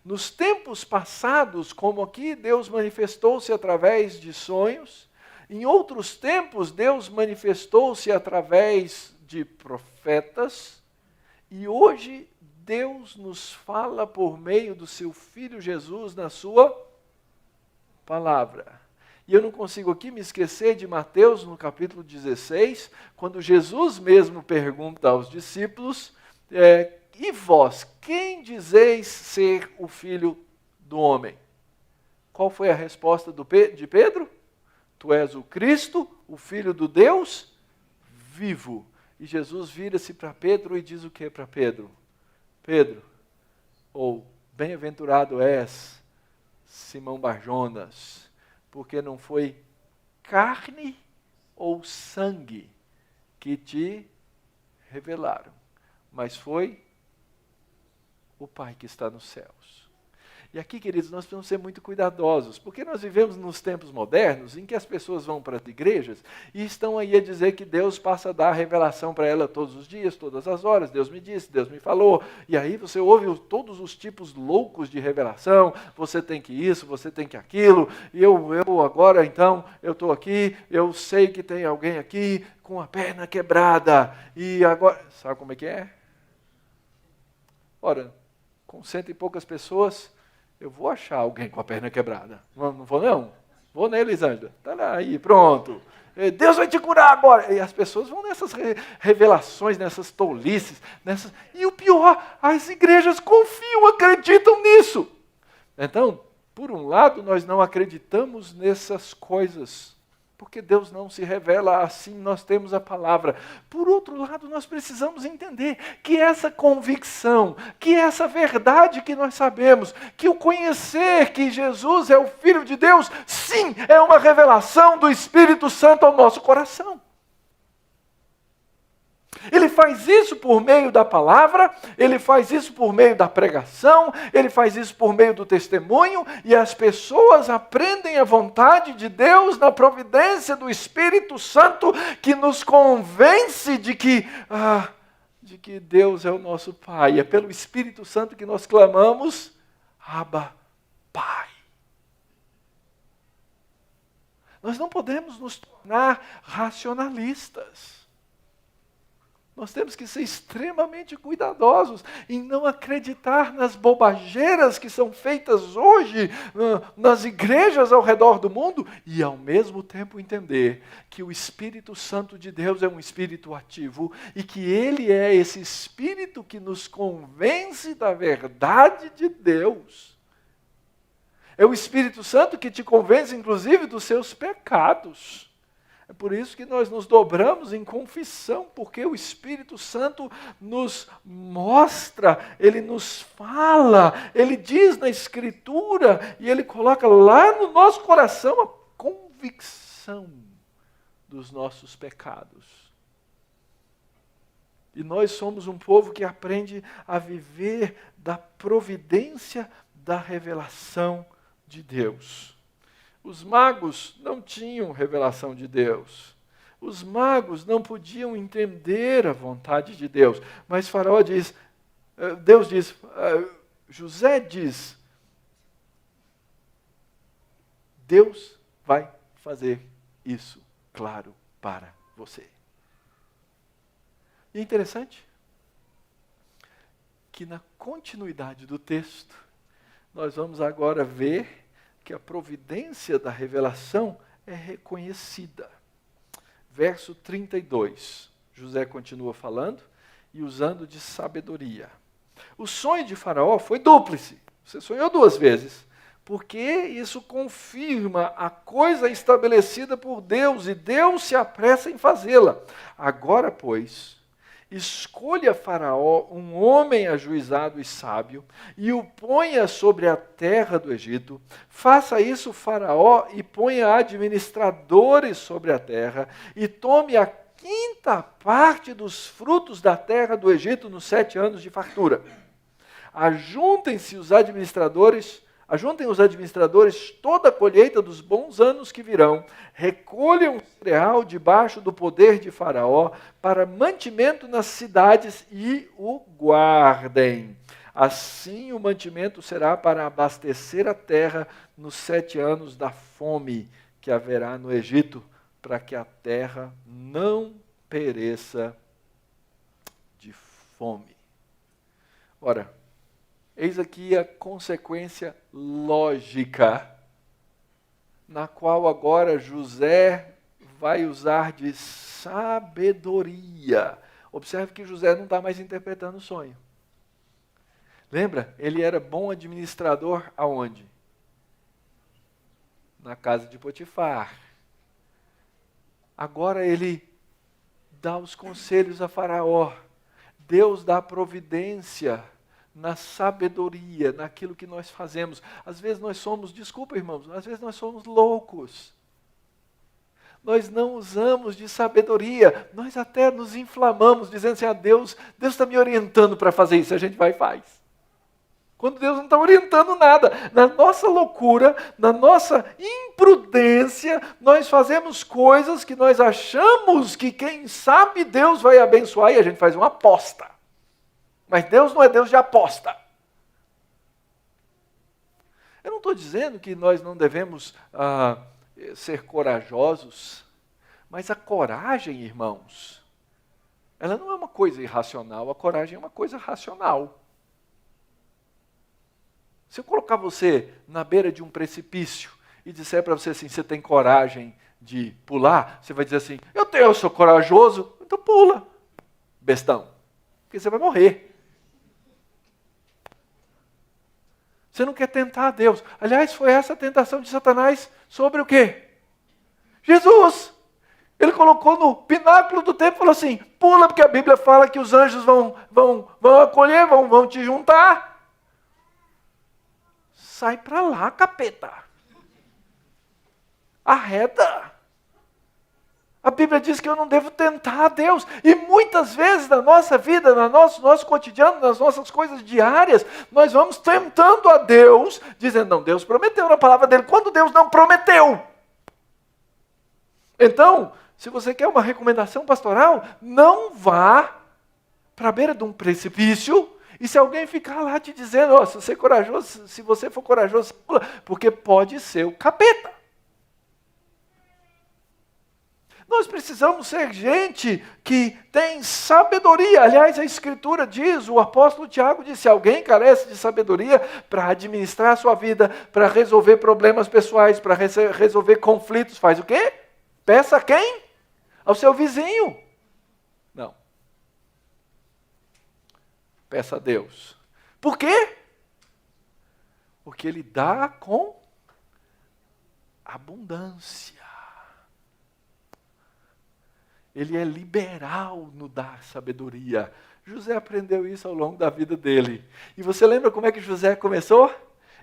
S1: Nos tempos passados, como aqui, Deus manifestou-se através de sonhos. Em outros tempos, Deus manifestou-se através de profetas. E hoje, Deus nos fala por meio do seu Filho Jesus na sua palavra. E eu não consigo aqui me esquecer de Mateus, no capítulo 16, quando Jesus mesmo pergunta aos discípulos, e vós, quem dizeis ser o Filho do homem? Qual foi a resposta de Pedro? Tu és o Cristo, o Filho do Deus vivo. E Jesus vira-se para Pedro e diz o que para Pedro? Pedro, ou bem-aventurado és, Simão Barjonas, porque não foi carne ou sangue que te revelaram, mas foi o Pai que está nos céus. E aqui, queridos, nós precisamos ser muito cuidadosos, porque nós vivemos nos tempos modernos em que as pessoas vão para as igrejas e estão aí a dizer que Deus passa a dar revelação para ela todos os dias, todas as horas. Deus me disse, Deus me falou. E aí você ouve todos os tipos loucos de revelação. Você tem que isso, você tem que aquilo. E eu agora, então, eu estou aqui, eu sei que tem alguém aqui com a perna quebrada. E agora, sabe como é que é? Ora, com 100 e poucas pessoas, eu vou achar alguém com a perna quebrada. Não vou não? Vou, né, Elisângela? Está lá aí, pronto. Deus vai te curar agora. E as pessoas vão nessas revelações, nessas tolices. E o pior, as igrejas confiam, acreditam nisso. Então, por um lado, nós não acreditamos nessas coisas, porque Deus não se revela assim, nós temos a palavra. Por outro lado, nós precisamos entender que essa convicção, que essa verdade que nós sabemos, que o conhecer que Jesus é o Filho de Deus, sim, é uma revelação do Espírito Santo ao nosso coração. Ele faz isso por meio da palavra, ele faz isso por meio da pregação, ele faz isso por meio do testemunho, e as pessoas aprendem a vontade de Deus na providência do Espírito Santo, que nos convence de que Deus é o nosso Pai. É pelo Espírito Santo que nós clamamos, Abba, Pai. Nós não podemos nos tornar racionalistas. Nós temos que ser extremamente cuidadosos em não acreditar nas bobageiras que são feitas hoje nas igrejas ao redor do mundo e, ao mesmo tempo, entender que o Espírito Santo de Deus é um Espírito ativo e que Ele é esse Espírito que nos convence da verdade de Deus. É o Espírito Santo que te convence, inclusive, dos seus pecados. É por isso que nós nos dobramos em confissão, porque o Espírito Santo nos mostra, Ele nos fala, Ele diz na Escritura, e Ele coloca lá no nosso coração a convicção dos nossos pecados. E nós somos um povo que aprende a viver da providência da revelação de Deus. Os magos não tinham revelação de Deus. Os magos não podiam entender a vontade de Deus. Mas Faraó diz, Deus diz, José diz, Deus vai fazer isso claro para você. E é interessante que na continuidade do texto, nós vamos agora ver que a providência da revelação é reconhecida. Verso 32, José continua falando e usando de sabedoria. O sonho de Faraó foi dúplice. Você sonhou 2 vezes, porque isso confirma a coisa estabelecida por Deus e Deus se apressa em fazê-la. Agora, pois, escolha Faraó um homem ajuizado e sábio e o ponha sobre a terra do Egito. Faça isso Faraó e ponha administradores sobre a terra e tome a 5ª parte dos frutos da terra do Egito nos 7 anos de fartura. Ajuntem os administradores toda a colheita dos bons anos que virão, recolham o cereal debaixo do poder de Faraó para mantimento nas cidades e o guardem. Assim o mantimento será para abastecer a terra nos 7 anos da fome que haverá no Egito, para que a terra não pereça de fome. Ora, eis aqui a consequência lógica, na qual agora José vai usar de sabedoria. Observe que José não está mais interpretando o sonho. Lembra? Ele era bom administrador aonde? Na casa de Potifar. Agora ele dá os conselhos a Faraó. Deus dá providência na sabedoria, naquilo que nós fazemos. Às vezes nós somos, desculpa irmãos, às vezes nós somos loucos. Nós não usamos de sabedoria, nós até nos inflamamos, dizendo assim, Deus está me orientando para fazer isso, a gente vai e faz. Quando Deus não está orientando nada. Na nossa loucura, na nossa imprudência, nós fazemos coisas que nós achamos que quem sabe Deus vai abençoar e a gente faz uma aposta. Mas Deus não é Deus de aposta. Eu não estou dizendo que nós não devemos ser corajosos, mas a coragem, irmãos, ela não é uma coisa irracional, a coragem é uma coisa racional. Se eu colocar você na beira de um precipício e disser para você assim, você tem coragem de pular, você vai dizer assim, eu sou corajoso, então pula, bestão, porque você vai morrer. Você não quer tentar a Deus. Aliás, foi essa a tentação de Satanás sobre o quê? Jesus. Ele colocou no pináculo do templo e falou assim, pula, porque a Bíblia fala que os anjos vão acolher, vão te juntar. Sai para lá, capeta. Arreda. A Bíblia diz que eu não devo tentar a Deus. E muitas vezes na nossa vida, no nosso cotidiano, nas nossas coisas diárias, nós vamos tentando a Deus, dizendo, não, Deus prometeu na palavra dele, quando Deus não prometeu. Então, se você quer uma recomendação pastoral, não vá para a beira de um precipício, e se alguém ficar lá te dizendo, se você for corajoso, pula, porque pode ser o capeta. Nós precisamos ser gente que tem sabedoria. Aliás, a Escritura diz, o apóstolo Tiago disse, se alguém carece de sabedoria para administrar a sua vida, para resolver problemas pessoais, para resolver conflitos, faz o quê? Peça a quem? Ao seu vizinho. Não. Peça a Deus. Por quê? Porque Ele dá com abundância. Ele é liberal no dar sabedoria. José aprendeu isso ao longo da vida dele. E você lembra como é que José começou?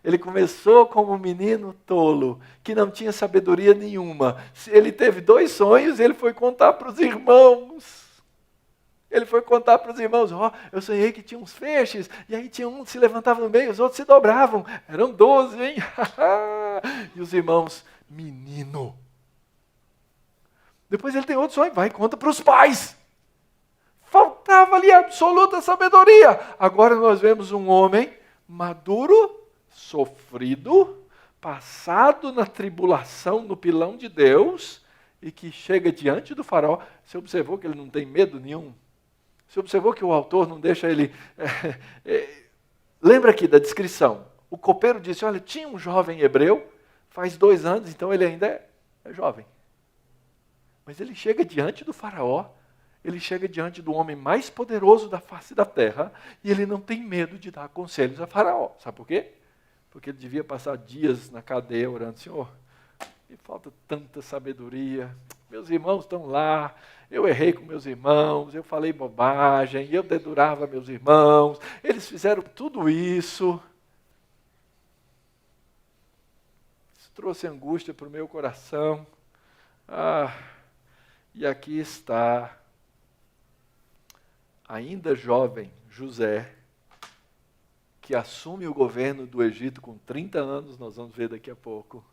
S1: Ele começou como um menino tolo, que não tinha sabedoria nenhuma. Ele teve 2 sonhos e ele foi contar para os irmãos. Ele foi contar para os irmãos, eu sonhei que tinha uns feixes, e aí tinha um que se levantava no meio, os outros se dobravam. Eram 12, hein? E os irmãos, menino. Depois ele tem outro sonho, vai e conta para os pais. Faltava ali absoluta sabedoria. Agora nós vemos um homem maduro, sofrido, passado na tribulação, no pilão de Deus, e que chega diante do faraó. Você observou que ele não tem medo nenhum? Você observou que o autor não deixa ele... Lembra aqui da descrição. O copeiro disse, olha, tinha um jovem hebreu, faz 2 anos, então ele ainda é jovem. Mas ele chega diante do faraó, ele chega diante do homem mais poderoso da face da terra, e ele não tem medo de dar conselhos a faraó. Sabe por quê? Porque ele devia passar dias na cadeia orando, Senhor, me falta tanta sabedoria, meus irmãos estão lá, eu errei com meus irmãos, eu falei bobagem, eu dedurava meus irmãos, eles fizeram tudo isso. Isso trouxe angústia para o meu coração. E aqui está, ainda jovem, José, que assume o governo do Egito com 30 anos, nós vamos ver daqui a pouco,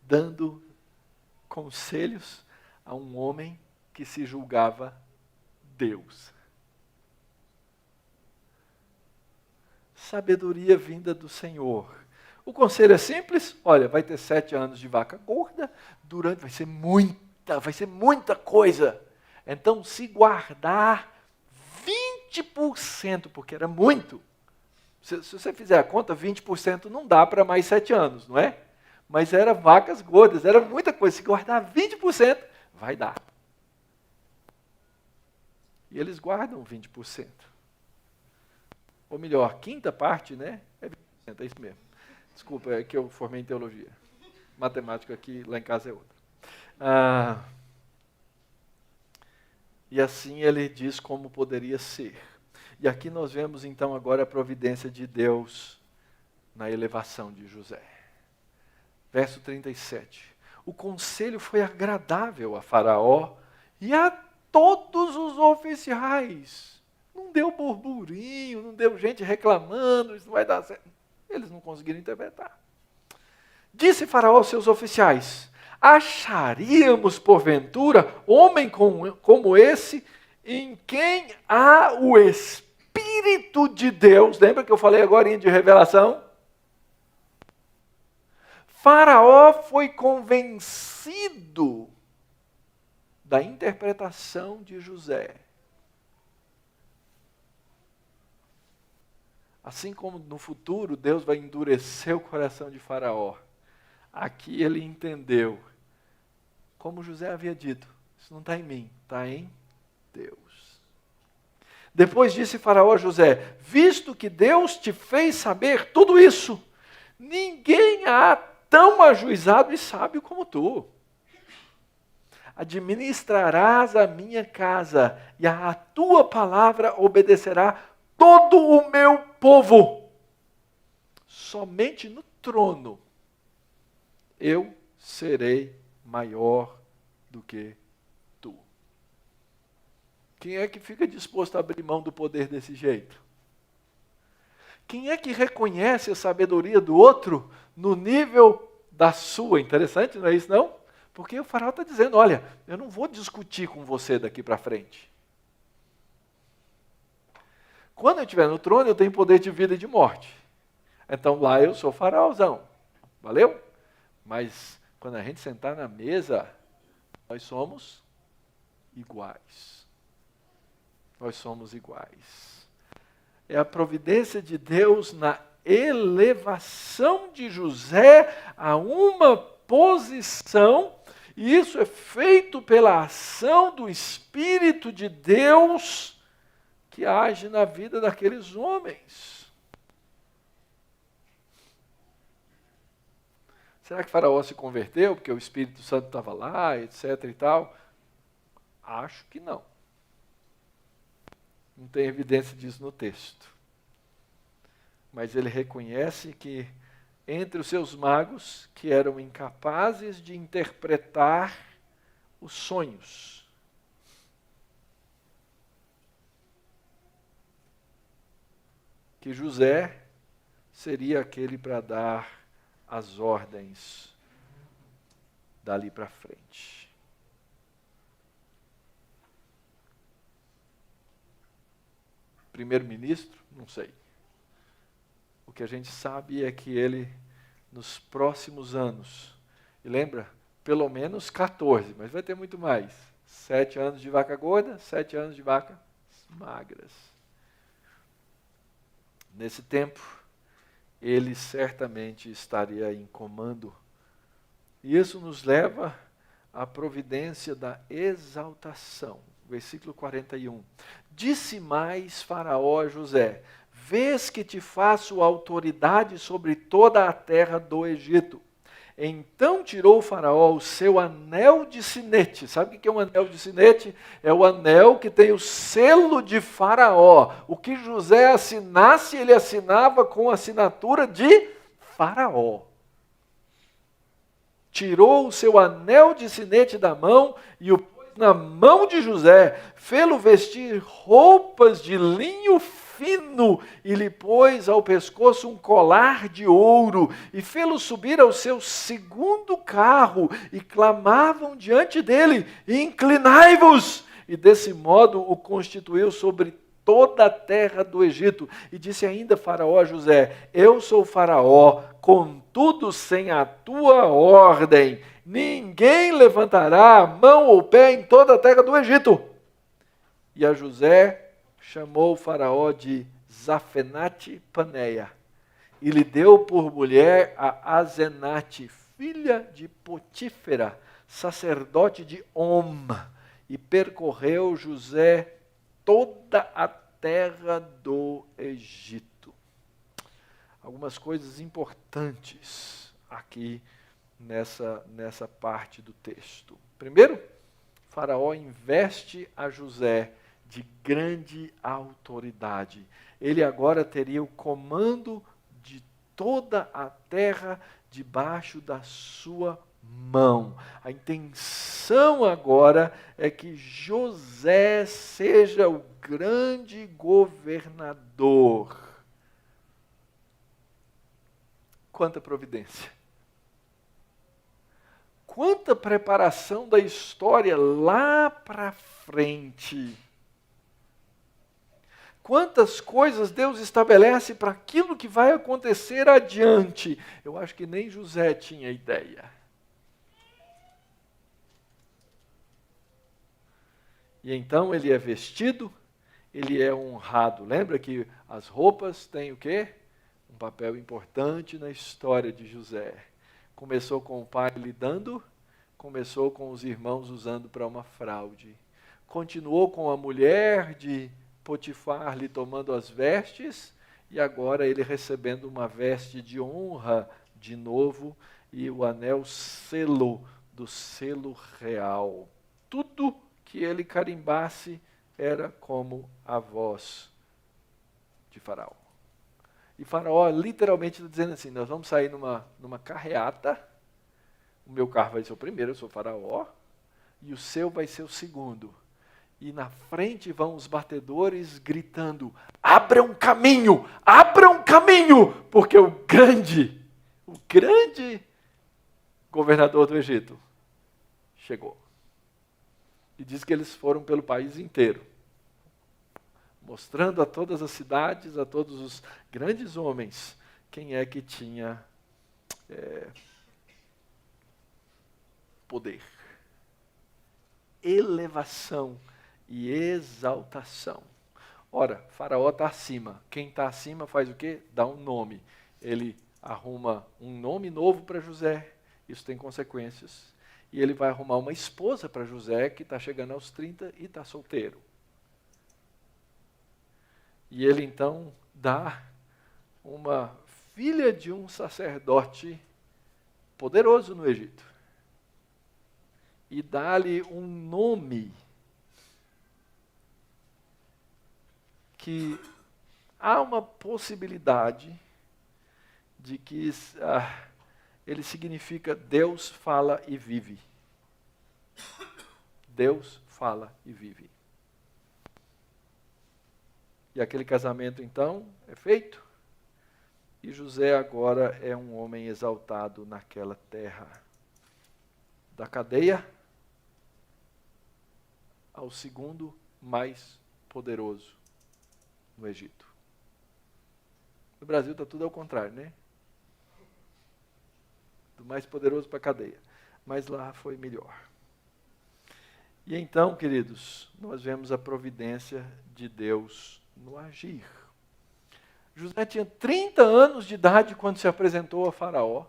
S1: dando conselhos a um homem que se julgava Deus. Sabedoria vinda do Senhor. O conselho é simples, olha, vai ter 7 anos de vaca gorda, vai ser muita coisa. Então, se guardar 20%, porque era muito. Se você fizer a conta, 20% não dá para mais 7 anos, não é? Mas era vacas gordas, era muita coisa. Se guardar 20%, vai dar. E eles guardam 20%. Ou melhor, quinta parte, né? É 20%, é isso mesmo. Desculpa, é que eu formei em teologia. Matemática aqui, lá em casa é outra. E assim ele diz como poderia ser. E aqui nós vemos então agora a providência de Deus na elevação de José. Verso 37. O conselho foi agradável a Faraó e a todos os oficiais. Não não deu burburinho, não deu gente reclamando, isso não vai dar certo. Eles não conseguiram interpretar. Disse Faraó aos seus oficiais: acharíamos, porventura, homem como esse, em quem há o Espírito de Deus? Lembra que eu falei agora de revelação? Faraó foi convencido da interpretação de José. Assim como no futuro Deus vai endurecer o coração de Faraó, aqui ele entendeu, como José havia dito, isso não está em mim, está em Deus. Depois disse Faraó a José: visto que Deus te fez saber tudo isso, ninguém há tão ajuizado e sábio como tu. Administrarás a minha casa, e à tua palavra obedecerá todo o meu povo. Somente no trono eu serei maior do que tu. Quem é que fica disposto a abrir mão do poder desse jeito? Quem é que reconhece a sabedoria do outro no nível da sua? Interessante, não é isso não? Porque o faraó está dizendo, olha, eu não vou discutir com você daqui para frente. Quando eu estiver no trono, eu tenho poder de vida e de morte. Então lá eu sou faraózão. Valeu? Mas quando a gente sentar na mesa, nós somos iguais. Nós somos iguais. É a providência de Deus na elevação de José a uma posição, e isso é feito pela ação do Espírito de Deus que age na vida daqueles homens. Será que Faraó se converteu porque o Espírito Santo estava lá, etc. e tal? Acho que não. Não tem evidência disso no texto. Mas ele reconhece que entre os seus magos, que eram incapazes de interpretar os sonhos, que José seria aquele para dar as ordens dali para frente. Primeiro-ministro? Não sei. O que a gente sabe é que ele, nos próximos anos, e lembra, pelo menos 14, mas vai ter muito mais. 7 anos de vaca gorda, 7 anos de vacas magras. Nesse tempo, ele certamente estaria em comando. E isso nos leva à providência da exaltação. Versículo 41. Disse mais Faraó a José: vês que te faço autoridade sobre toda a terra do Egito. Então tirou o Faraó o seu anel de sinete. Sabe o que é um anel de sinete? É o anel que tem o selo de Faraó. O que José assinasse, ele assinava com a assinatura de Faraó. Tirou o seu anel de sinete da mão e o pôs na mão de José, fê-lo vestir roupas de linho fino e lhe pôs ao pescoço um colar de ouro e fê-lo subir ao seu segundo carro e clamavam diante dele: inclinai-vos! E desse modo o constituiu sobre toda a terra do Egito. E disse ainda Faraó a José: eu sou Faraó, contudo sem a tua ordem ninguém levantará a mão ou pé em toda a terra do Egito. E a José chamou o Faraó de Zafenate Paneia e lhe deu por mulher a Azenate, filha de Potífera, sacerdote de Om, e percorreu José toda a terra do Egito. Algumas coisas importantes aqui nessa parte do texto. Primeiro, Faraó investe a José de grande autoridade. Ele agora teria o comando de toda a terra debaixo da sua mão. A intenção agora é que José seja o grande governador. Quanta providência! Quanta preparação da história lá para frente! Quantas coisas Deus estabelece para aquilo que vai acontecer adiante. Eu acho que nem José tinha ideia. E então ele é vestido, ele é honrado. Lembra que as roupas têm o quê? Um papel importante na história de José. Começou com o pai lhe dando, começou com os irmãos usando para uma fraude. Continuou com a mulher de Potifar lhe tomando as vestes, e agora ele recebendo uma veste de honra de novo, e o anel selo do selo real. Tudo que ele carimbasse era como a voz de Faraó. E Faraó literalmente está dizendo assim, nós vamos sair numa carreata, o meu carro vai ser o primeiro, eu sou Faraó, e o seu vai ser o segundo. E na frente vão os batedores gritando, abram caminho, porque o grande governador do Egito chegou. E diz que eles foram pelo país inteiro, mostrando a todas as cidades, a todos os grandes homens, quem é que tinha poder, elevação e exaltação. Ora, Faraó está acima. Quem está acima faz o quê? Dá um nome. Ele arruma um nome novo para José. Isso tem consequências. E ele vai arrumar uma esposa para José, que está chegando aos 30 e está solteiro. E ele então dá uma filha de um sacerdote poderoso no Egito. E dá-lhe um nome que há uma possibilidade de que ele significa Deus fala e vive. Deus fala e vive. E aquele casamento, então, é feito. E José agora é um homem exaltado naquela terra. Da cadeia ao segundo mais poderoso no Egito. No Brasil está tudo ao contrário, né? Do mais poderoso para a cadeia. Mas lá foi melhor. E então, queridos, nós vemos a providência de Deus no agir. José tinha 30 anos de idade quando se apresentou a Faraó,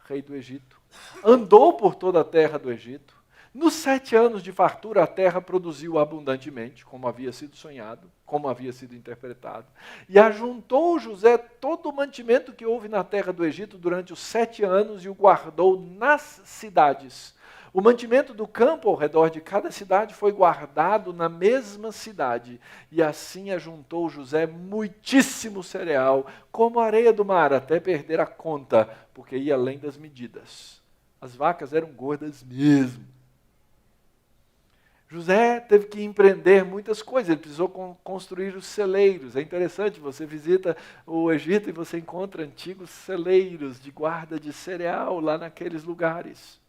S1: rei do Egito. Andou por toda a terra do Egito. Nos 7 anos de fartura, a terra produziu abundantemente, como havia sido sonhado, como havia sido interpretado. E ajuntou José todo o mantimento que houve na terra do Egito durante os 7 anos e o guardou nas cidades. O mantimento do campo ao redor de cada cidade foi guardado na mesma cidade. E assim ajuntou José muitíssimo cereal, como a areia do mar, até perder a conta, porque ia além das medidas. As vacas eram gordas mesmo. José teve que empreender muitas coisas, ele precisou construir os celeiros. É interessante, você visita o Egito e você encontra antigos celeiros de guarda de cereal lá naqueles lugares.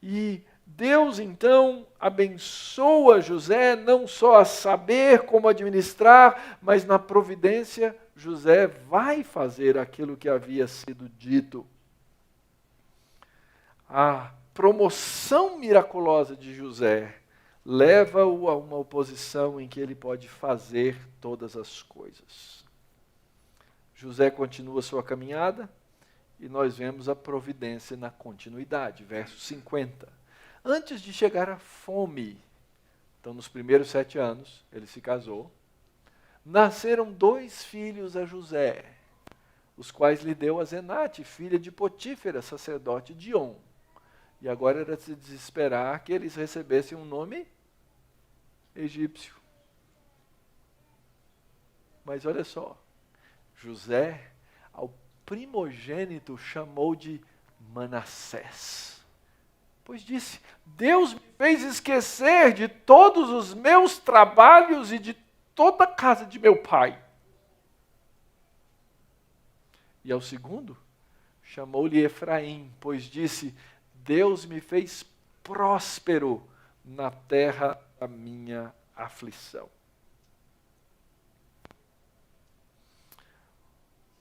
S1: E Deus, então, abençoa José não só a saber como administrar, mas na providência, José vai fazer aquilo que havia sido dito. A promoção miraculosa de José leva-o a uma posição em que ele pode fazer todas as coisas. José continua sua caminhada e nós vemos a providência na continuidade. Verso 50. Antes de chegar à fome, então nos primeiros 7 anos, ele se casou, nasceram 2 filhos a José, os quais lhe deu a Zenate, filha de Potífera, sacerdote de On. E agora era de se desesperar que eles recebessem um nome egípcio. Mas olha só, José, ao primogênito, chamou de Manassés. Pois disse: Deus me fez esquecer de todos os meus trabalhos e de toda a casa de meu pai. E ao segundo, chamou-lhe Efraim, pois disse: Deus me fez próspero na terra da minha aflição.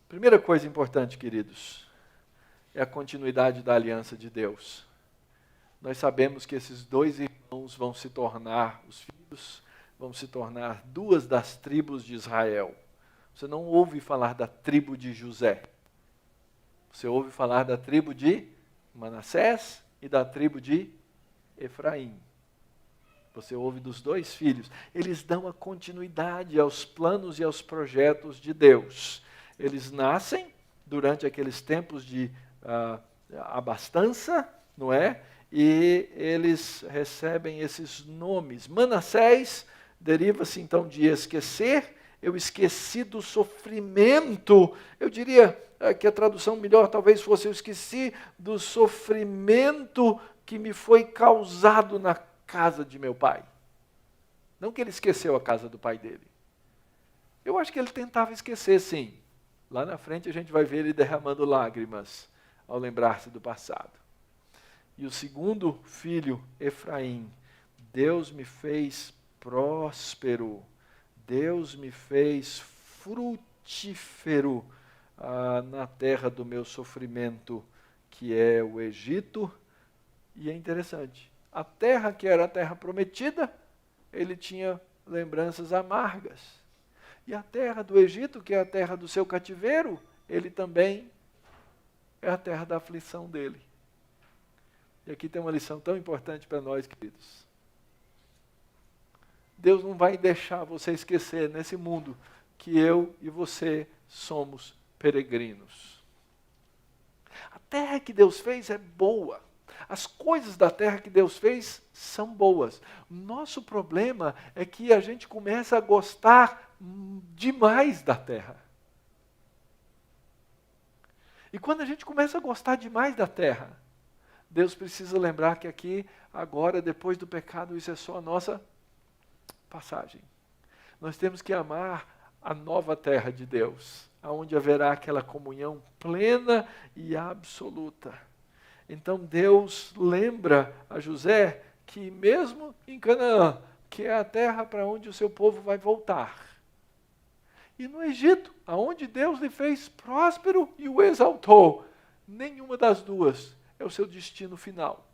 S1: Primeira coisa importante, queridos, é a continuidade da aliança de Deus. Nós sabemos que esses dois irmãos vão se tornar, os filhos, vão se tornar duas das tribos de Israel. Você não ouve falar da tribo de José. Você ouve falar da tribo de Manassés e da tribo de Efraim. Você ouve dos dois filhos. Eles dão a continuidade aos planos e aos projetos de Deus. Eles nascem durante aqueles tempos de abastança, não é? E eles recebem esses nomes. Manassés deriva-se então de esquecer. Eu esqueci do sofrimento. Eu diria que a tradução melhor talvez fosse: eu esqueci do sofrimento que me foi causado na casa de meu pai. Não que ele esqueceu a casa do pai dele. Eu acho que ele tentava esquecer, sim. Lá na frente a gente vai ver ele derramando lágrimas ao lembrar-se do passado. E o segundo filho, Efraim: Deus me fez próspero, Deus me fez frutífero na terra do meu sofrimento, que é o Egito. E é interessante, a terra que era a terra prometida, ele tinha lembranças amargas. E a terra do Egito, que é a terra do seu cativeiro, ele também é a terra da aflição dele. E aqui tem uma lição tão importante para nós, queridos. Deus não vai deixar você esquecer nesse mundo que eu e você somos peregrinos. A terra que Deus fez é boa. As coisas da terra que Deus fez são boas. Nosso problema é que a gente começa a gostar demais da terra. E quando a gente começa a gostar demais da terra, Deus precisa lembrar que aqui, agora, depois do pecado, isso é só a nossa passagem. Nós temos que amar a nova terra de Deus, onde haverá aquela comunhão plena e absoluta. Então Deus lembra a José que mesmo em Canaã, que é a terra para onde o seu povo vai voltar, e no Egito, aonde Deus lhe fez próspero e o exaltou, nenhuma das duas é o seu destino final.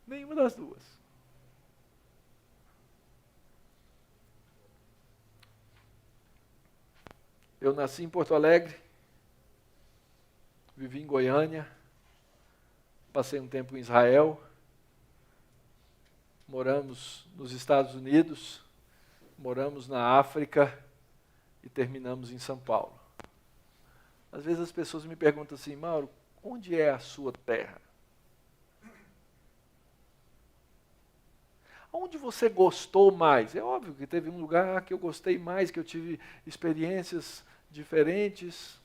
S1: Nenhuma das duas. Eu nasci em Porto Alegre, vivi em Goiânia, passei um tempo em Israel, moramos nos Estados Unidos, moramos na África e terminamos em São Paulo. Às vezes as pessoas me perguntam assim: Mauro, onde é a sua terra? Onde você gostou mais? É óbvio que teve um lugar que eu gostei mais, que eu tive experiências diferentes.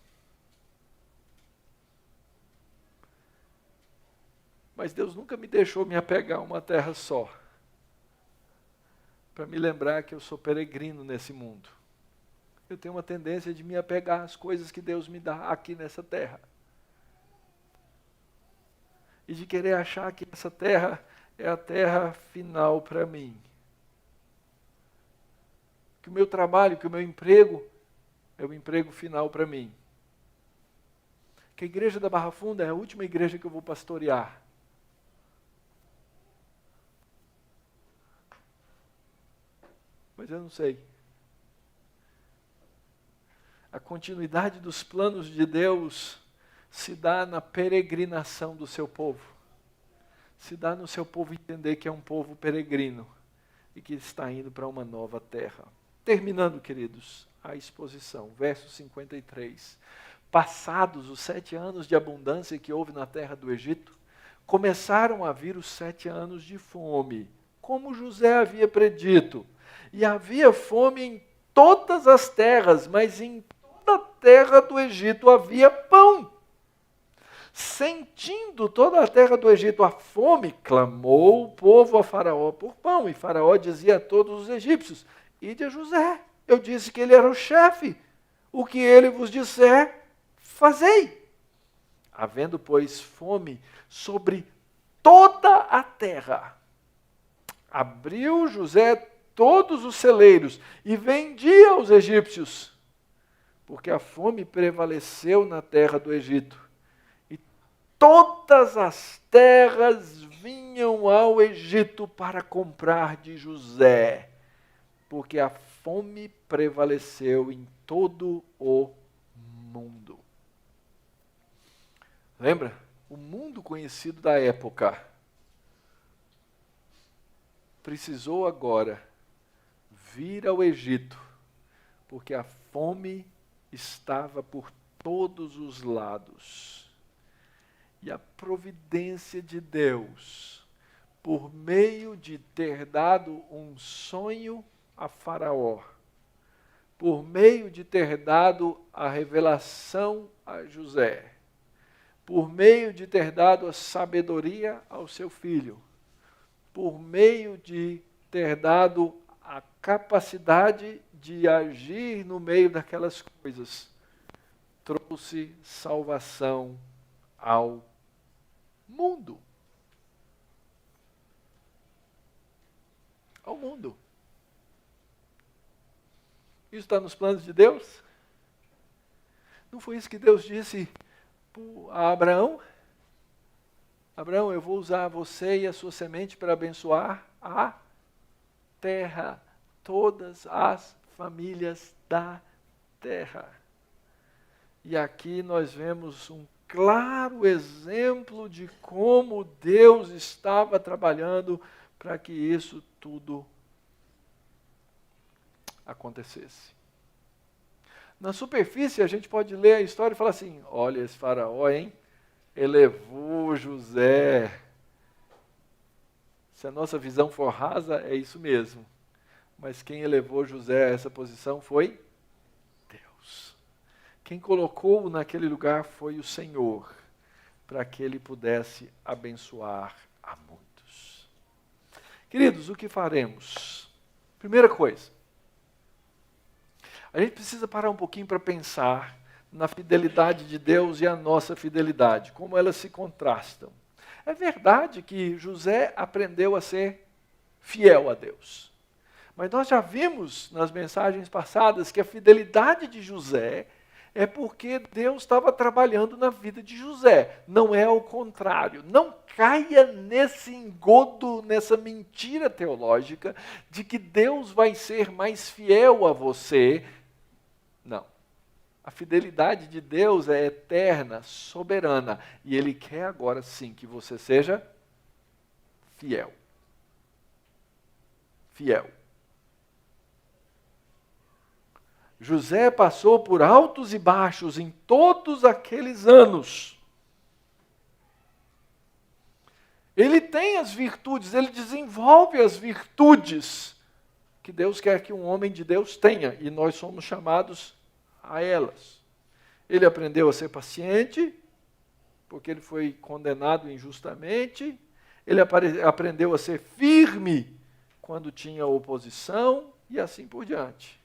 S1: Mas Deus nunca me deixou me apegar a uma terra só, para me lembrar que eu sou peregrino nesse mundo. Eu tenho uma tendência de me apegar às coisas que Deus me dá aqui nessa terra. E de querer achar que essa terra é a terra final para mim. Que o meu trabalho, que o meu emprego é o emprego final para mim. Que a igreja da Barra Funda é a última igreja que eu vou pastorear. Mas eu não sei. A continuidade dos planos de Deus se dá na peregrinação do seu povo. Se dá no seu povo entender que é um povo peregrino e que está indo para uma nova terra. Terminando, queridos, a exposição, verso 53. Passados os 7 anos de abundância que houve na terra do Egito, começaram a vir os 7 anos de fome, como José havia predito. E havia fome em todas as terras, mas em toda a terra do Egito havia pão. Sentindo toda a terra do Egito a fome, clamou o povo a Faraó por pão. E Faraó dizia a todos os egípcios: ide a José, eu disse que ele era o chefe. O que ele vos disser, fazei. Havendo, pois, fome sobre toda a terra, abriu José todos os celeiros e vendia aos egípcios, porque a fome prevaleceu na terra do Egito. E todas as terras vinham ao Egito para comprar de José, porque a fome prevaleceu em todo o mundo. Lembra? O mundo conhecido da época precisou agora vir ao Egito, porque a fome estava por todos os lados. E a providência de Deus, por meio de ter dado um sonho a Faraó, por meio de ter dado a revelação a José, por meio de ter dado a sabedoria ao seu filho, por meio de ter dado a capacidade de agir no meio daquelas coisas, trouxe salvação ao mundo. Ao mundo. Isso está nos planos de Deus? Não foi isso que Deus disse a Abraão? Abraão, eu vou usar você e a sua semente para abençoar a terra, todas as famílias da terra. E aqui nós vemos um claro exemplo de como Deus estava trabalhando para que isso tudo acontecesse. Na superfície, a gente pode ler a história e falar assim: olha, esse faraó, hein? Elevou José. Se a nossa visão for rasa, é isso mesmo. Mas quem elevou José a essa posição foi Deus. Quem colocou-o naquele lugar foi o Senhor, para que ele pudesse abençoar a muitos. Queridos, o que faremos? Primeira coisa, a gente precisa parar um pouquinho para pensar na fidelidade de Deus e a nossa fidelidade, como elas se contrastam. É verdade que José aprendeu a ser fiel a Deus. Mas nós já vimos nas mensagens passadas que a fidelidade de José é porque Deus estava trabalhando na vida de José. Não é o contrário. Não caia nesse engodo, nessa mentira teológica de que Deus vai ser mais fiel a você. Não. A fidelidade de Deus é eterna, soberana. E Ele quer agora sim que você seja fiel. Fiel. José passou por altos e baixos em todos aqueles anos. Ele tem as virtudes, ele desenvolve as virtudes que Deus quer que um homem de Deus tenha, e nós somos chamados a elas. Ele aprendeu a ser paciente, porque ele foi condenado injustamente. Ele aprendeu a ser firme quando tinha oposição, e assim por diante.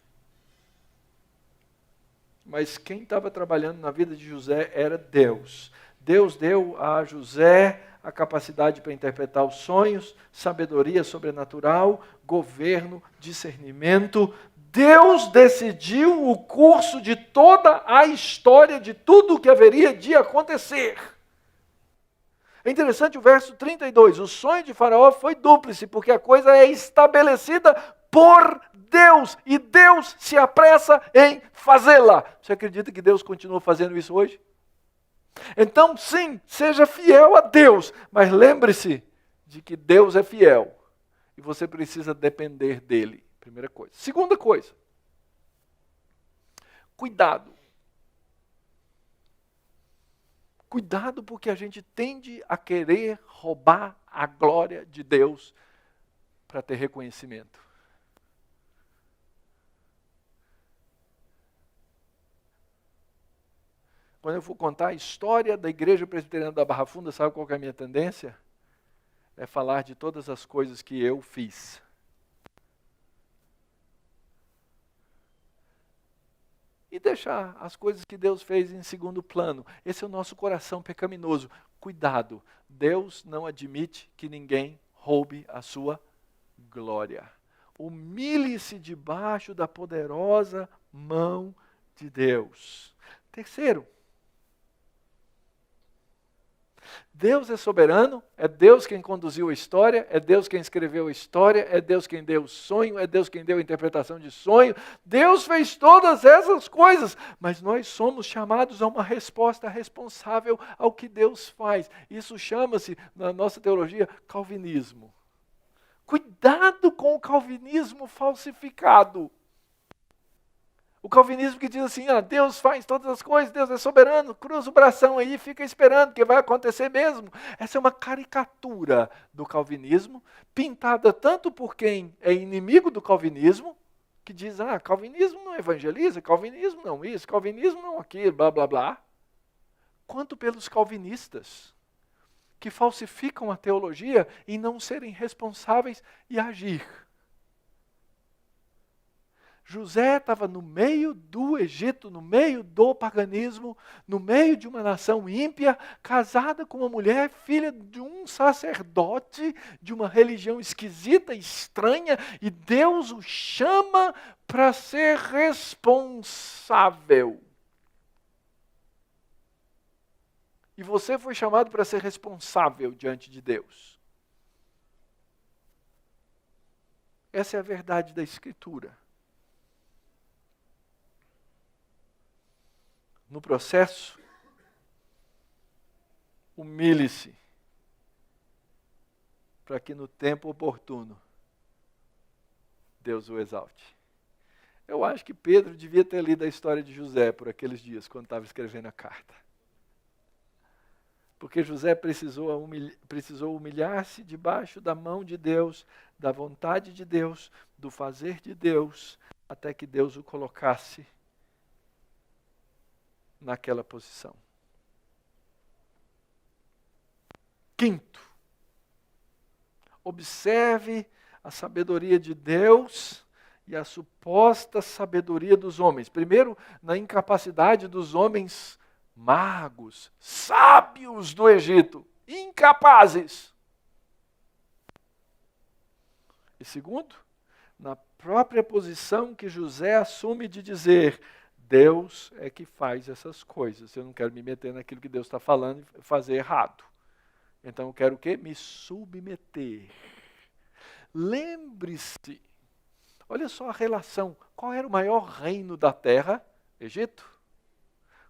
S1: Mas quem estava trabalhando na vida de José era Deus. Deus deu a José a capacidade para interpretar os sonhos, sabedoria sobrenatural, governo, discernimento. Deus decidiu o curso de toda a história, de tudo o que haveria de acontecer. É interessante o verso 32. O sonho de Faraó foi dúplice, porque a coisa é estabelecida por Deus, e Deus se apressa em fazê-la. Você acredita que Deus continua fazendo isso hoje? Então, sim, seja fiel a Deus, mas lembre-se de que Deus é fiel e você precisa depender dele. Primeira coisa. Segunda coisa, cuidado. Cuidado, porque a gente tende a querer roubar a glória de Deus para ter reconhecimento. Quando eu for contar a história da Igreja Presbiteriana da Barra Funda, sabe qual que é a minha tendência? É falar de todas as coisas que eu fiz. E deixar as coisas que Deus fez em segundo plano. Esse é o nosso coração pecaminoso. Cuidado, Deus não admite que ninguém roube a sua glória. Humilhe-se debaixo da poderosa mão de Deus. Terceiro, Deus é soberano, é Deus quem conduziu a história, é Deus quem escreveu a história, é Deus quem deu o sonho, é Deus quem deu a interpretação de sonho. Deus fez todas essas coisas, mas nós somos chamados a uma resposta responsável ao que Deus faz. Isso chama-se, na nossa teologia, calvinismo. Cuidado com o calvinismo falsificado. O calvinismo que diz assim, Deus faz todas as coisas, Deus é soberano, cruza o bração aí e fica esperando que vai acontecer mesmo. Essa é uma caricatura do calvinismo, pintada tanto por quem é inimigo do calvinismo, que diz, calvinismo não evangeliza, calvinismo não isso, calvinismo não aquilo, blá, blá, blá, quanto pelos calvinistas, que falsificam a teologia em não serem responsáveis e agir. José estava no meio do Egito, no meio do paganismo, no meio de uma nação ímpia, casada com uma mulher, filha de um sacerdote, de uma religião esquisita, estranha, e Deus o chama para ser responsável. E você foi chamado para ser responsável diante de Deus. Essa é a verdade da Escritura. No processo, humilhe-se, para que no tempo oportuno, Deus o exalte. Eu acho que Pedro devia ter lido a história de José por aqueles dias, quando estava escrevendo a carta. Porque José precisou humilhar-se debaixo da mão de Deus, da vontade de Deus, do fazer de Deus, até que Deus o colocasse naquela posição. Quinto, observe a sabedoria de Deus e a suposta sabedoria dos homens. Primeiro, na incapacidade dos homens magos, sábios do Egito, incapazes. E segundo, na própria posição que José assume de dizer, Deus é que faz essas coisas. Eu não quero me meter naquilo que Deus está falando e fazer errado. Então eu quero o quê? Me submeter. Lembre-se, olha só a relação. Qual era o maior reino da terra? Egito.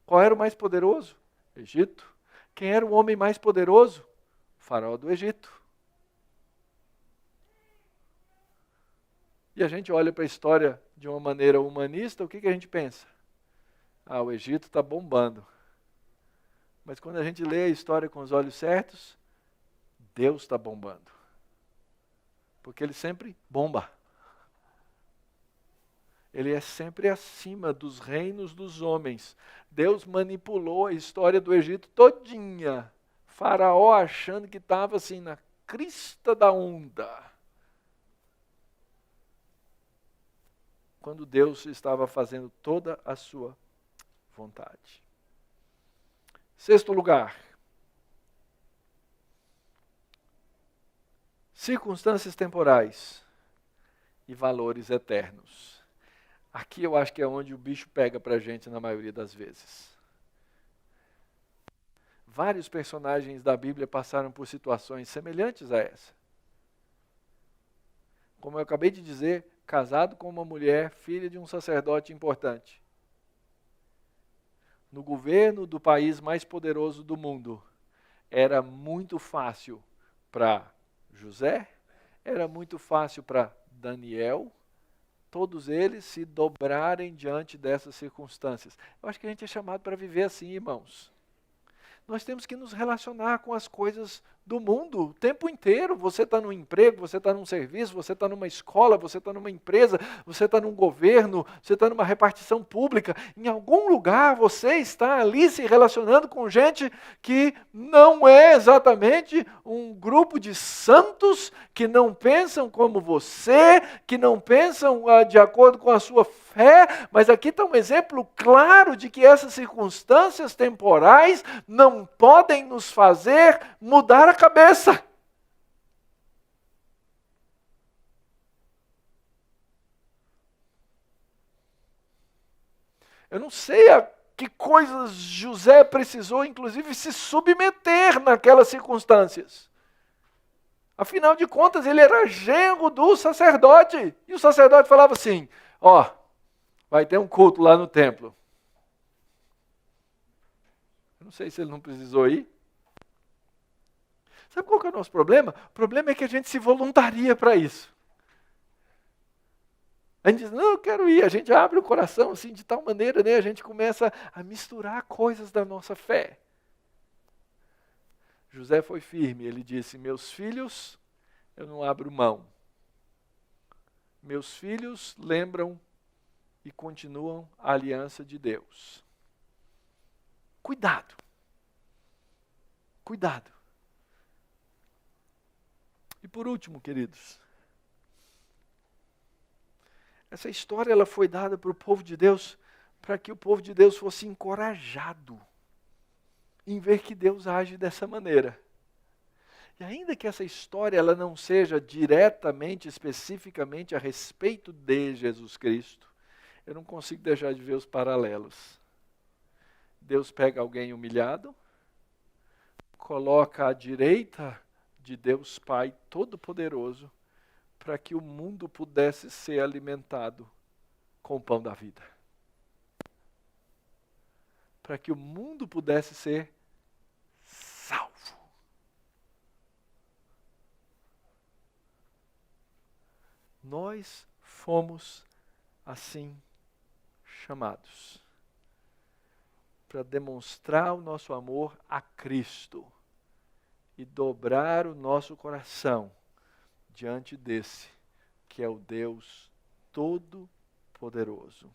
S1: Qual era o mais poderoso? Egito. Quem era o homem mais poderoso? O faraó do Egito. E a gente olha para a história de uma maneira humanista, o que a gente pensa? O Egito está bombando. Mas quando a gente lê a história com os olhos certos, Deus está bombando. Porque Ele sempre bomba. Ele é sempre acima dos reinos dos homens. Deus manipulou a história do Egito todinha. Faraó achando que estava assim na crista da onda. Quando Deus estava fazendo toda a sua vontade. Sexto lugar. Circunstâncias temporais e valores eternos. Aqui eu acho que é onde o bicho pega para a gente na maioria das vezes. Vários personagens da Bíblia passaram por situações semelhantes a essa. Como eu acabei de dizer, casado com uma mulher, filha de um sacerdote importante. No governo do país mais poderoso do mundo, era muito fácil para José, era muito fácil para Daniel, todos eles se dobrarem diante dessas circunstâncias. Eu acho que a gente é chamado para viver assim, irmãos. Nós temos que nos relacionar com as coisas do mundo o tempo inteiro. Você está num emprego, você está num serviço, você está numa escola, você está numa empresa, você está num governo, você está numa repartição pública. Em algum lugar você está ali se relacionando com gente que não é exatamente um grupo de santos, que não pensam como você, que não pensam de acordo com a sua fé, mas aqui está um exemplo claro de que essas circunstâncias temporais não podem nos fazer mudar a cabeça. Eu não sei a que coisas José precisou, inclusive, se submeter naquelas circunstâncias. Afinal de contas, ele era genro do sacerdote. E o sacerdote falava assim, ó, vai ter um culto lá no templo. Eu não sei se ele não precisou ir. Sabe qual que é o nosso problema? O problema é que a gente se voluntaria para isso. A gente diz, não, eu quero ir. A gente abre o coração assim de tal maneira, né? A gente começa a misturar coisas da nossa fé. José foi firme. Ele disse, meus filhos, eu não abro mão. Meus filhos lembram e continuam a aliança de Deus. Cuidado. Cuidado. E por último, queridos, essa história ela foi dada para o povo de Deus, para que o povo de Deus fosse encorajado em ver que Deus age dessa maneira. E ainda que essa história ela não seja diretamente, especificamente a respeito de Jesus Cristo, eu não consigo deixar de ver os paralelos. Deus pega alguém humilhado, coloca à direita de Deus Pai Todo-Poderoso, para que o mundo pudesse ser alimentado com o pão da vida. Para que o mundo pudesse ser salvo. Nós fomos assim chamados para demonstrar o nosso amor a Cristo e dobrar o nosso coração diante desse, que é o Deus Todo-Poderoso.